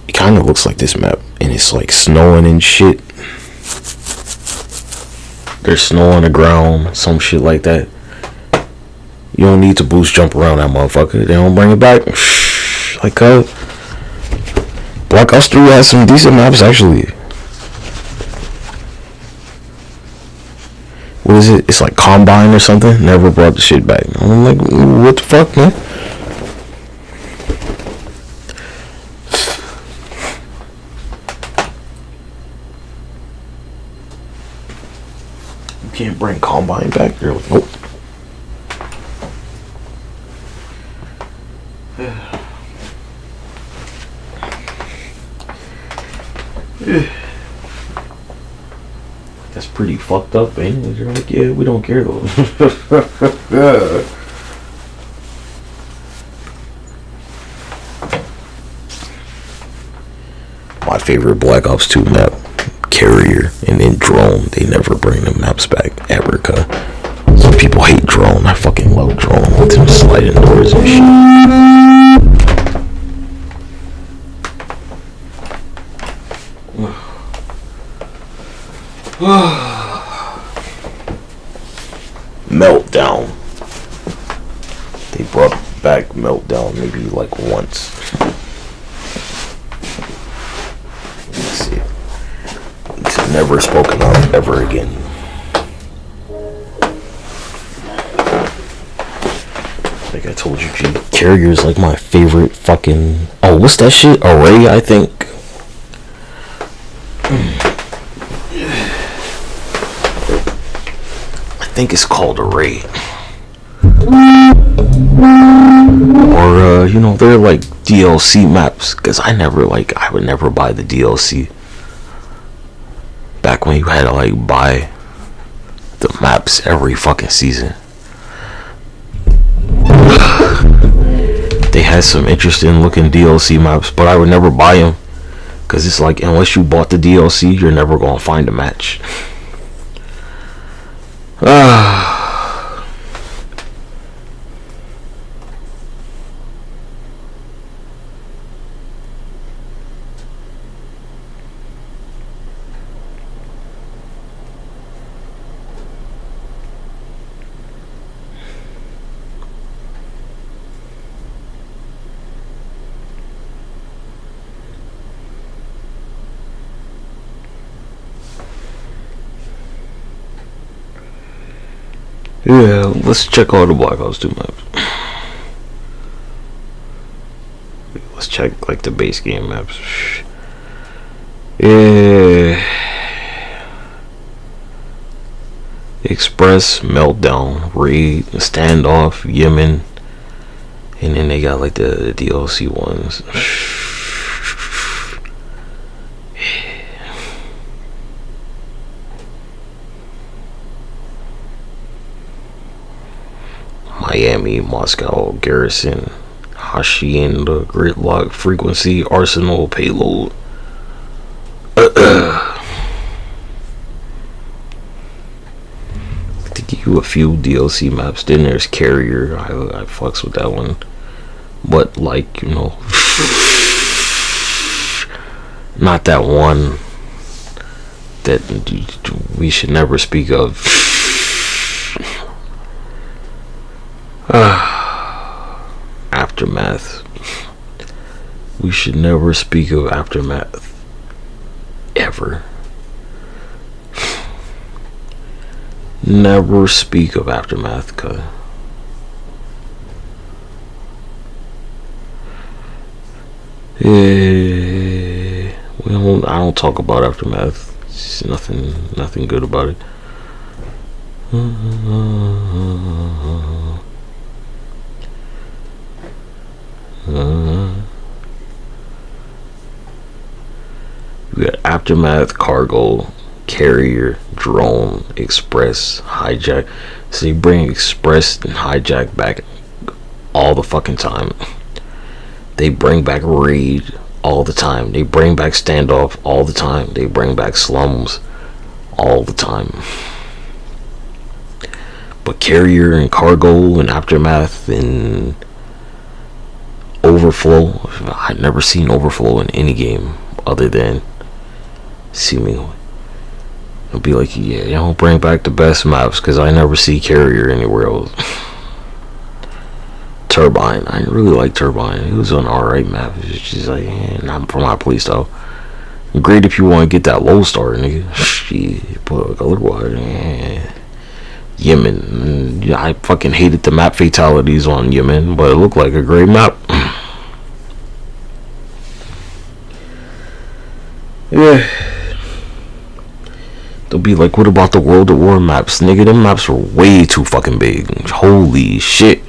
It kind of looks like this map, and it's like snowing and shit. There's snow on the ground, some shit like that. You don't need to boost jump around that motherfucker. They don't bring it back. Like Black Ops 3 has some decent maps actually. What is it? It's like Combine or something. Never brought the shit back. I'm like, what the fuck, man? You can't bring Combine back. They're like, nope. That's pretty fucked up, ain't it? You're like, yeah, we don't care though. My favorite Black Ops 2 map, Carrier, and then Drone. They never bring the maps back ever, cause some people hate Drone. I fucking love Drone with them sliding doors and shit. Meltdown. They brought back Meltdown maybe like once. Let's see. It's never spoken of ever again. Like I told you, G, Carrier is like my favorite fucking. Oh, what's that shit? Array, I think. I think it's called Array. Or you know, they're like DLC maps, because I would never buy the DLC. Back when you had to like buy the maps every fucking season. They had some interesting looking DLC maps, but I would never buy them, because it's like, unless you bought the DLC, you're never gonna find a match. Yeah, let's check all the Black Ops 2 maps. Let's check like the base game maps. Yeah. Express, Meltdown, Raid, Standoff, Yemen. And then they got like the DLC ones. Miami, Moscow, Garrison, Hacienda, Gridlock, Frequency, Arsenal, Payload. To give you a few DLC maps, then there's Carrier. I fucks with that one, but like, you know, not that one that we should never speak of. Aftermath. We should never speak of Aftermath ever. Never speak of Aftermath, cause I don't talk about Aftermath. It's nothing good about it. We got Aftermath, Cargo, Carrier, Drone, Express, Hijack. So they bring Express and Hijack back all the fucking time. They bring back Raid all the time. They bring back Standoff all the time. They bring back Slums all the time. But Carrier and Cargo and Aftermath and Overflow, I've never seen Overflow in any game other than seemingly. It'll be like, yeah, you don't bring back the best maps because I never see Carrier anywhere else. Turbine, I didn't really like Turbine. It was an alright map. It's just like, not for my playstyle. Great if you want to get that low star, nigga. Shit, but otherwise, Yemen. Yeah, I fucking hated the map fatalities on Yemen, but it looked like a great map. Yeah. They'll be like, what about the World at War maps? Nigga, them maps were way too fucking big. Holy shit.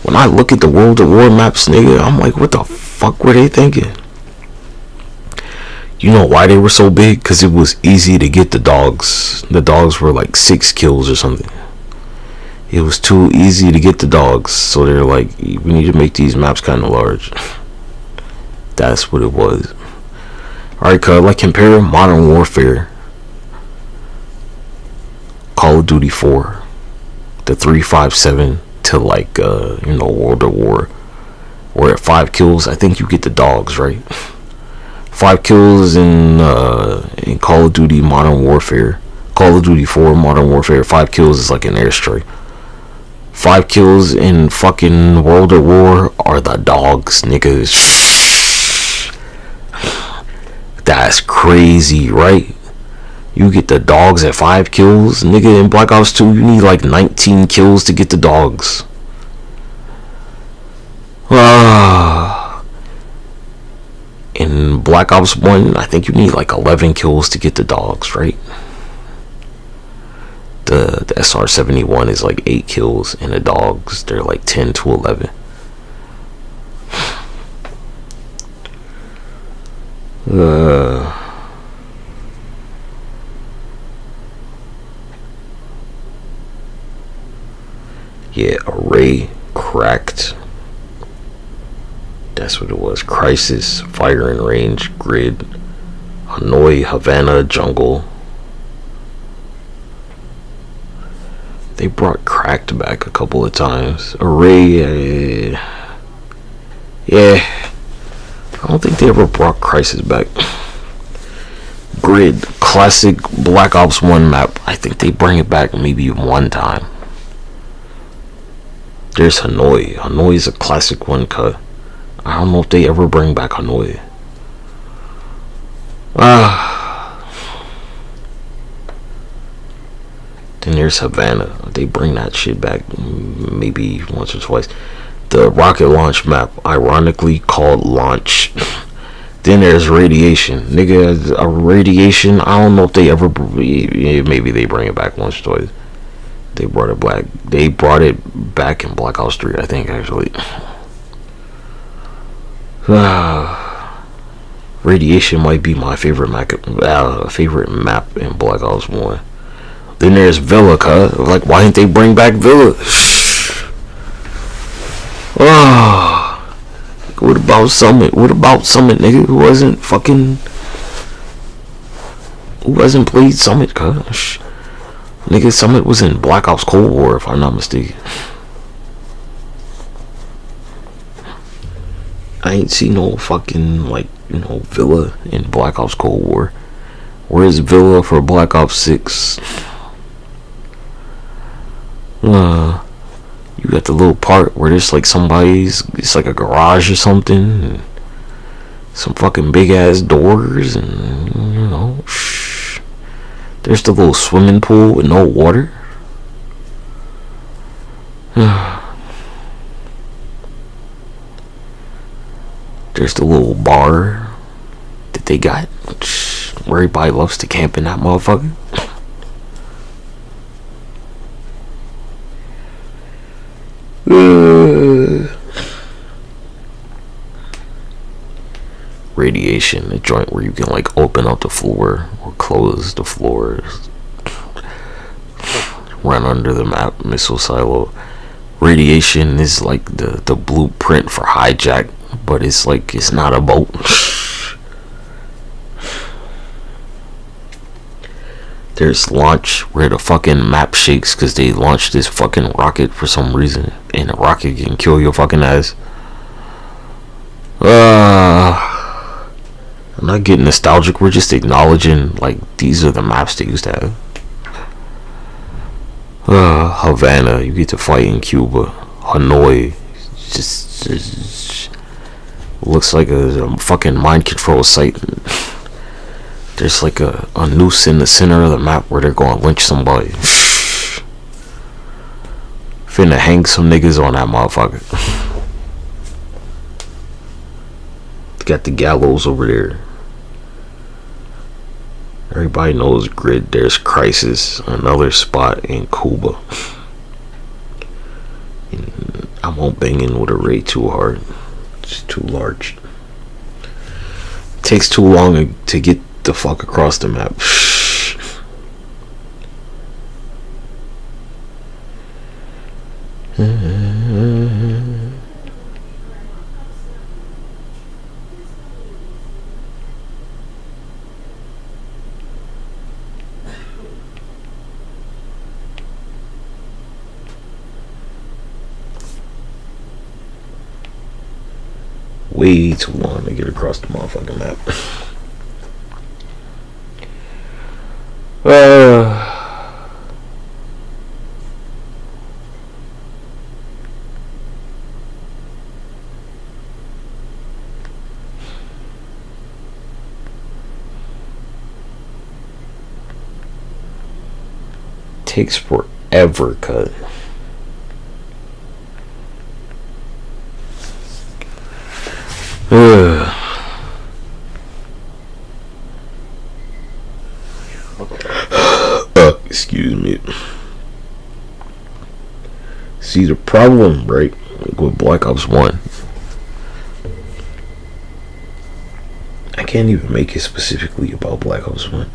When I look at the World at War maps, nigga, I'm like, what the fuck were they thinking? You know why they were so big? Because it was easy to get the dogs. The dogs were like 6 kills or something. It was too easy to get the dogs. So they're like, we need to make these maps kind of large. That's what it was. Alright, cuz, like, compare Modern Warfare, Call of Duty 4, the 357 to like, World at War. Where at 5 kills, I think you get the dogs, right? 5 kills in Call of Duty Modern Warfare, Call of Duty 4 Modern Warfare, 5 kills is like an airstrike. 5 kills in fucking World at War are the dogs, niggas. That's crazy, right? You get the dogs at 5 kills, nigga. In Black Ops 2, you need like 19 kills to get the dogs. In Black Ops 1, I think you need like 11 kills to get the dogs, right? The SR-71 is like 8 kills, and the dogs, they're like 10 to 11. Yeah, Array, Cracked. That's what it was. Crisis, Firing Range, Grid, Hanoi, Havana, Jungle. They brought Cracked back a couple of times. Array, yeah. I don't think they ever brought Crisis back. Grid, classic Black Ops 1 map. I think they bring it back maybe one time. There's Hanoi. Hanoi is a classic one cut. I don't know if they ever bring back Hanoi. Then there's Havana. They bring that shit back maybe once or twice. The rocket launch map, ironically called Launch. Then there's Radiation. Nigga, a Radiation, I don't know if they ever, maybe they bring it back once or twice. They brought it back. They brought it back in Black Ops 3, I think, actually. Radiation might be my favorite map in Black Ops 1. Then there's Villa, cuz. Like, why didn't they bring back Villa? What about Summit? What about Summit, nigga? Who hasn't played Summit, cuz? Nigga, Summit was in Black Ops Cold War, if I'm not mistaken. I ain't seen no fucking, Villa in Black Ops Cold War. Where's Villa for Black Ops 6? You got the little part where there's like it's like a garage or something, and some fucking big ass doors, and there's the little swimming pool with no water. There's the little bar that they got, where everybody loves to camp in that motherfucker. Radiation, a joint where you can like open up the floor or close the floor, run under the map, missile silo. Radiation is like the blueprint for Hijack, but it's like it's not a boat. There's launch where the fucking map shakes because they launched this fucking rocket for some reason, and the rocket can kill your fucking ass. I'm not getting nostalgic. We're just acknowledging like these are the maps they used to have. Havana, you get to fight in Cuba. Hanoi, just looks like a fucking mind control site. There's like a noose in the center of the map where they're going to lynch somebody. Finna hang some niggas on that motherfucker. Got the gallows over there. Everybody knows grid. There's Crisis, another spot in Cuba. And I won't bang in with a ray too hard. It's too large. It takes too long to get the fuck across the map. Way too long to get across the motherfucking map. Takes forever, cut. Excuse me. See, the problem, right, with Black Ops 1, I can't even make it specifically about Black Ops 1.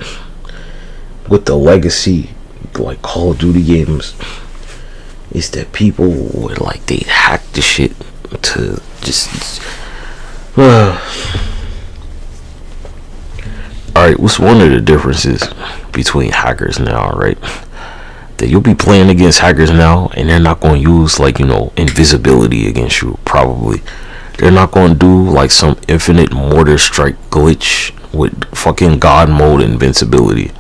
With the legacy, like Call of Duty games, is that people would, like, they hack the shit to just... Alright, what's one of the differences between hackers now, right? That you'll be playing against hackers now and they're not going to use, like, you know, invisibility against you, probably. They're not going to do like some infinite mortar strike glitch with fucking god mode invincibility.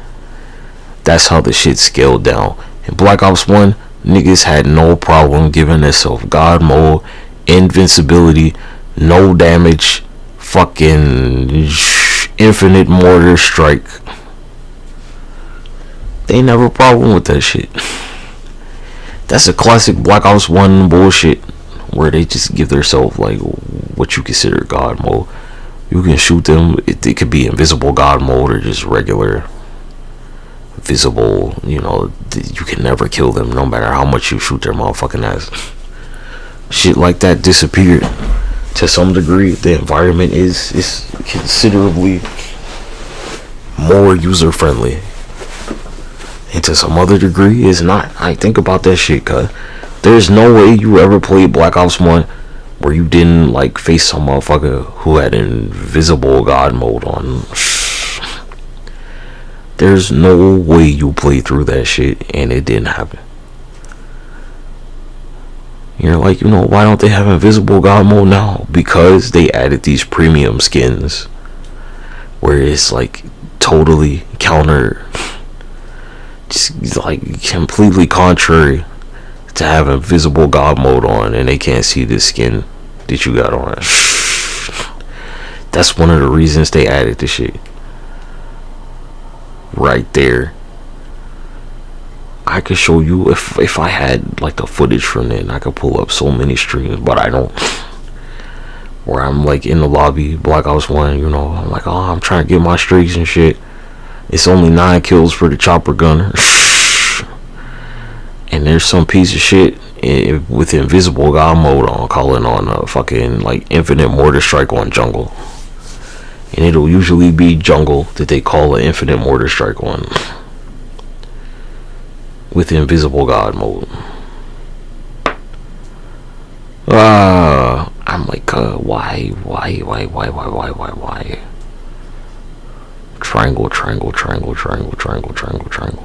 That's how the shit scaled down. In Black Ops 1, niggas had no problem giving themselves god mode, invincibility, no damage, fucking infinite mortar strike. They ain't never a problem with that shit. That's a classic Black Ops 1 bullshit where they just give themselves like what you consider god mode. You can shoot them, it could be invisible god mode or just regular visible, you know, you can never kill them no matter how much you shoot their motherfucking ass. Shit like that disappeared to some degree. The environment is considerably more user friendly, and to some other degree is not. I think about that shit, cuz there's no way you ever played Black Ops 1 where you didn't like face some motherfucker who had invisible god mode on. There's no way you played through that shit and it didn't happen. You're like, you know, why don't they have invisible god mode now? Because they added these premium skins where it's like totally counter, just like completely contrary to have invisible god mode on, and they can't see this skin that you got on. That's one of the reasons they added this shit right there. I could show you if I had like the footage from it, and I could pull up so many streams, but I don't. Where I'm like in the lobby, Black Ops 1, you know, I'm like, oh, I'm trying to get my streaks and shit. It's only 9 kills for the chopper gunner. And there's some piece of shit with invisible god mode on calling on a fucking like infinite mortar strike on jungle. And it'll usually be jungle that they call an infinite mortar strike on with invisible god mode. I'm like, why? I'm triangle, triangle, triangle, triangle, triangle, triangle, triangle.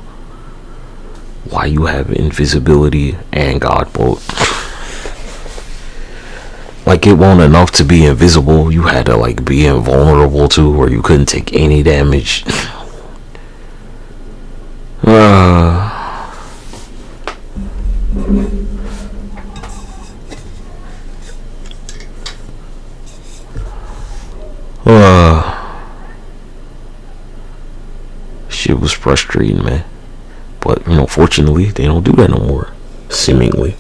Why you have invisibility and God mode? Like, it wasn't enough to be invisible. You had to like be invulnerable too, where you couldn't take any damage. Shit was frustrating, man. But you know, fortunately, they don't do that no more. Seemingly.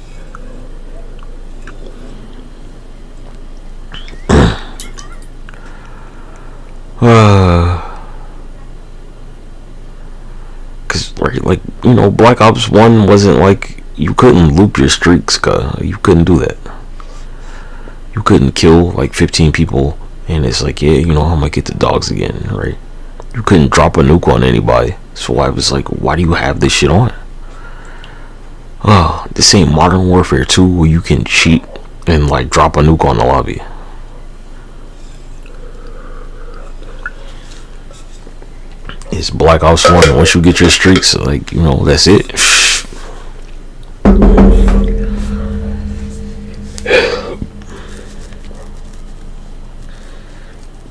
Cause like you know, Black Ops 1 wasn't like you couldn't loop your streaks, cause you couldn't do that. You couldn't kill like 15 people and it's like, yeah, you know, I'm gonna get the dogs again, right? You couldn't drop a nuke on anybody. So I was like, why do you have this shit on? This ain't Modern Warfare 2 where you can cheat and like drop a nuke on the lobby. It's Black Ops 1. Once you get your streaks, like, you know, that's it.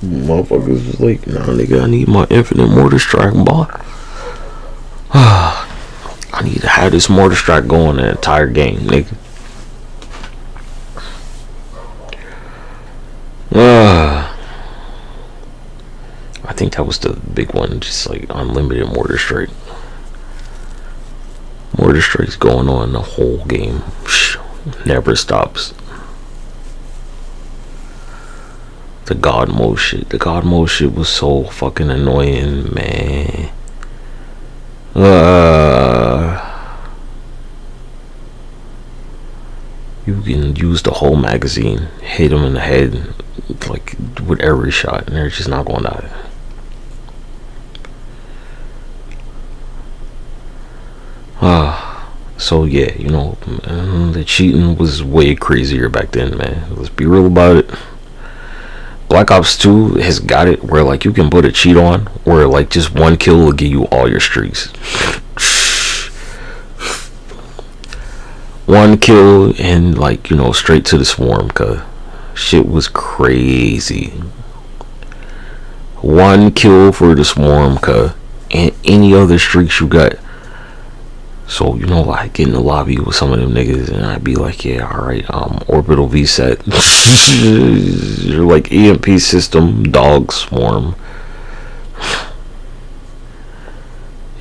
Motherfuckers was like, nah, nigga, I need my infinite mortar strike, boy. I need to have this mortar strike going the entire game, nigga. I think that was the big one, just like unlimited mortar strike. Mortar strike's going on the whole game. Never stops. The God mode shit. The God mode shit was so fucking annoying, man. You can use the whole magazine, hit them in the head, like with every shot, and they're just not going to die. So yeah, you know, the cheating was way crazier back then, man. Let's be real about it. Black Ops 2 has got it where like you can put a cheat on where like just one kill will give you all your streaks. One kill and like, you know, straight to the swarm, cause shit was crazy. One kill for the swarm, cause and any other streaks you got. So, you know, I get in the lobby with some of them niggas and I'd be like, yeah, alright, orbital VSAT. You're like EMP system, dog swarm.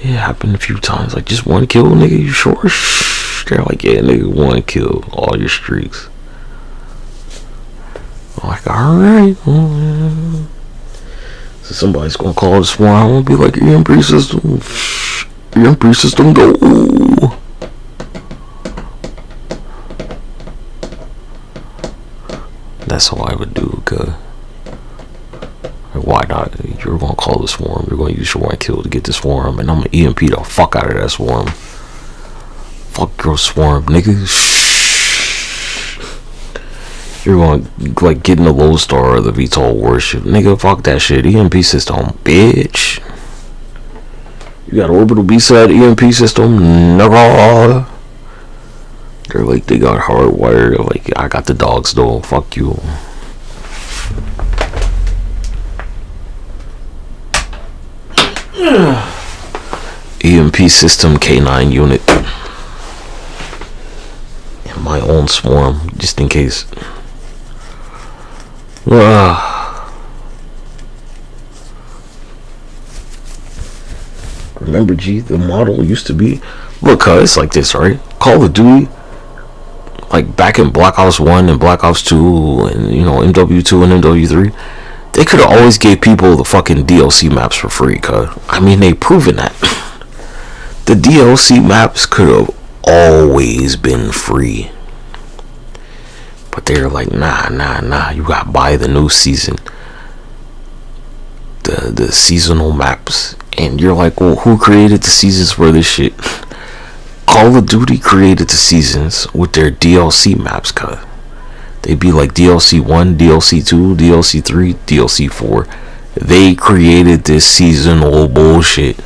Yeah, happened a few times. Like, just one kill, nigga, you sure? They're like, yeah, nigga, one kill, all your streaks. I'm like, alright. So somebody's gonna call the swarm. I'm gonna be like, EMP system. EMP system, go. That's how I would do, cause like, why not? You're gonna call the swarm. You're gonna use your one kill to get the swarm, and I'm gonna EMP the fuck out of that swarm. Fuck your swarm, nigga. You're gonna like get in the low star or the VTOL warship, nigga. Fuck that shit. EMP system, bitch. You got orbital B-side EMP system, nigga. They're like, they got hardwired. Like, I got the dogs though. Fuck you. EMP system K9 unit. And my own swarm, just in case. Remember, G, the model used to be, look, it's like this, right? Call of Duty, like back in Black Ops 1 and Black Ops 2 and, you know, MW2 and MW3, they could have always gave people the fucking DLC maps for free, cuz. I mean, they proven that. The DLC maps could have always been free. But they're like, nah, you gotta buy the new season. The seasonal maps. And you're like, well, who created the seasons for this shit? Call of Duty created the seasons with their DLC maps, cuz. They'd be like DLC 1, DLC 2, DLC 3, DLC 4. They created this seasonal bullshit,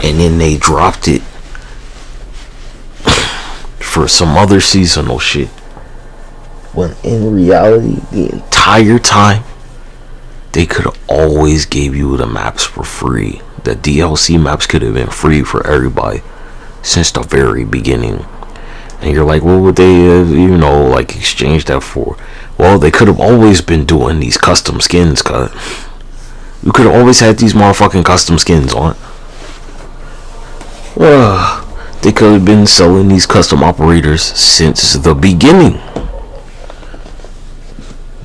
and then they dropped it for some other seasonal shit, when in reality the entire time they could have always gave you the maps for free. The DLC maps could have been free for everybody since the very beginning. And you're like, what would they like exchange that for? Well, they could have always been doing these custom skins, cuz you could have always had these motherfucking custom skins on. They could have been selling these custom operators since the beginning.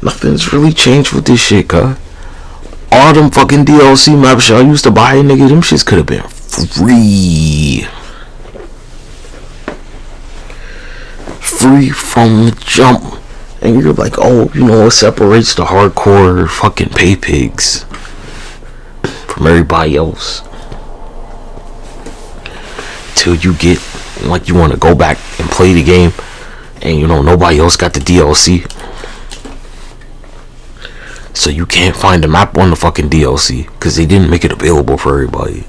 Nothing's really changed with this shit, cuz. All them fucking DLC maps y'all used to buy, nigga, them shits could have been free. Free from the jump. And you're like, oh, it separates the hardcore fucking pay pigs from everybody else. Till you get, like, you want to go back and play the game, and nobody else got the DLC. So you can't find the map on the fucking DLC because they didn't make it available for everybody.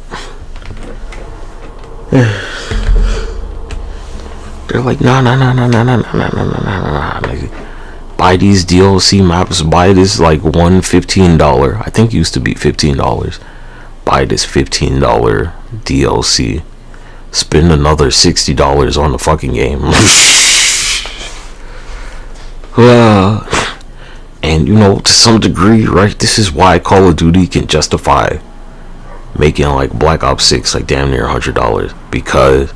They're like, nah, nigga. Buy these DLC maps. Buy this like one $15. I think it used to be $15. Buy this $15 DLC. Spend another $60 on the fucking game. And to some degree, right, this is why Call of Duty can justify making like Black Ops 6 like damn near $100, because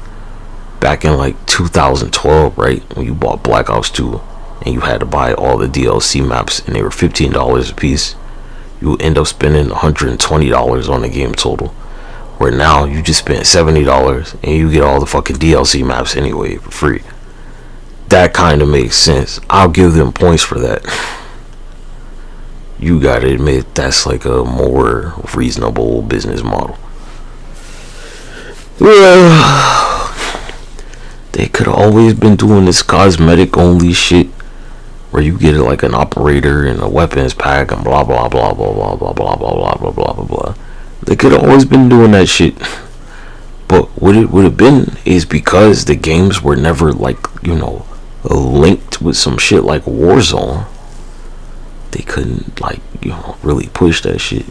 back in like 2012, right, when you bought Black Ops 2 and you had to buy all the DLC maps and they were $15 a piece, you end up spending $120 on the game total. Where now you just spend $70 and you get all the fucking DLC maps anyway for free. That kind of makes sense. I'll give them points for that. You gotta admit that's like a more reasonable business model. They could have always been doing this cosmetic only shit where you get like an operator and a weapons pack and blah blah blah blah blah blah blah blah blah blah blah blah blah. They could have always been doing that shit. But what it would have been is because the games were never like, linked with some shit like Warzone, they couldn't like, really push that shit.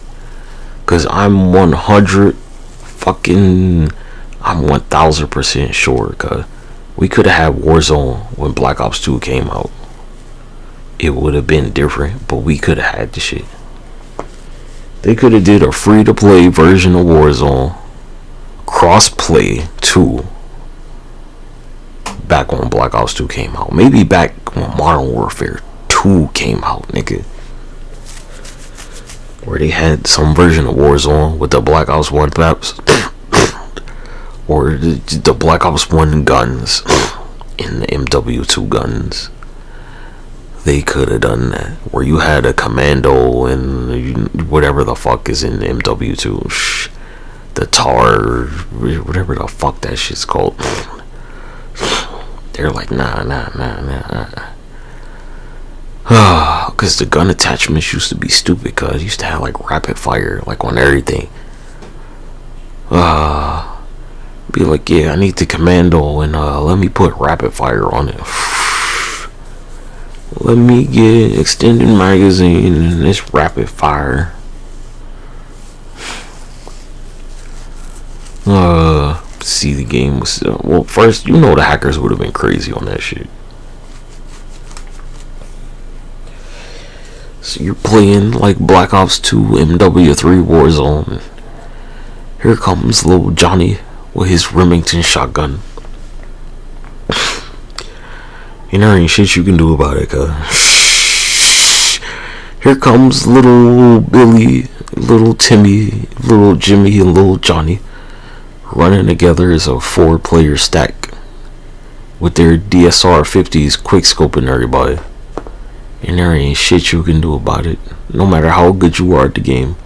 Cause I'm 1000% sure, cause we could have had Warzone when Black Ops 2 came out. It would have been different, but we could have had the shit. They could have did a free-to-play version of Warzone, cross-play too, back when Black Ops 2 came out. Maybe back when Modern Warfare 2 came out, nigga. Where they had some version of Warzone with the Black Ops 1 maps, or the Black Ops 1 guns and the MW2 guns. They could have done that, where you had a commando and whatever the fuck is in the MW2, the TAR, whatever the fuck that shit's called. They're like, nah. Cause the gun attachments used to be stupid, cause it used to have like rapid fire like on everything. Be like, yeah, I need the commando and let me put rapid fire on it. Let me get extended magazine and this rapid fire. See, the game was well, first, the hackers would have been crazy on that shit. So you're playing like Black Ops 2 MW3 Warzone. Here comes little Johnny with his Remington shotgun. And there ain't shit you can do about it, cuz. Here comes little Billy, little Timmy, little Jimmy, and little Johnny running together as a 4-player stack with their DSR 50s quick scoping everybody. And there ain't shit you can do about it. No matter how good you are at the game,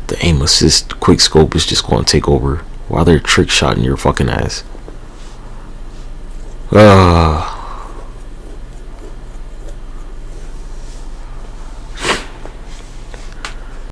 the aim assist quick scope is just going to take over while they're trick shotting your fucking ass.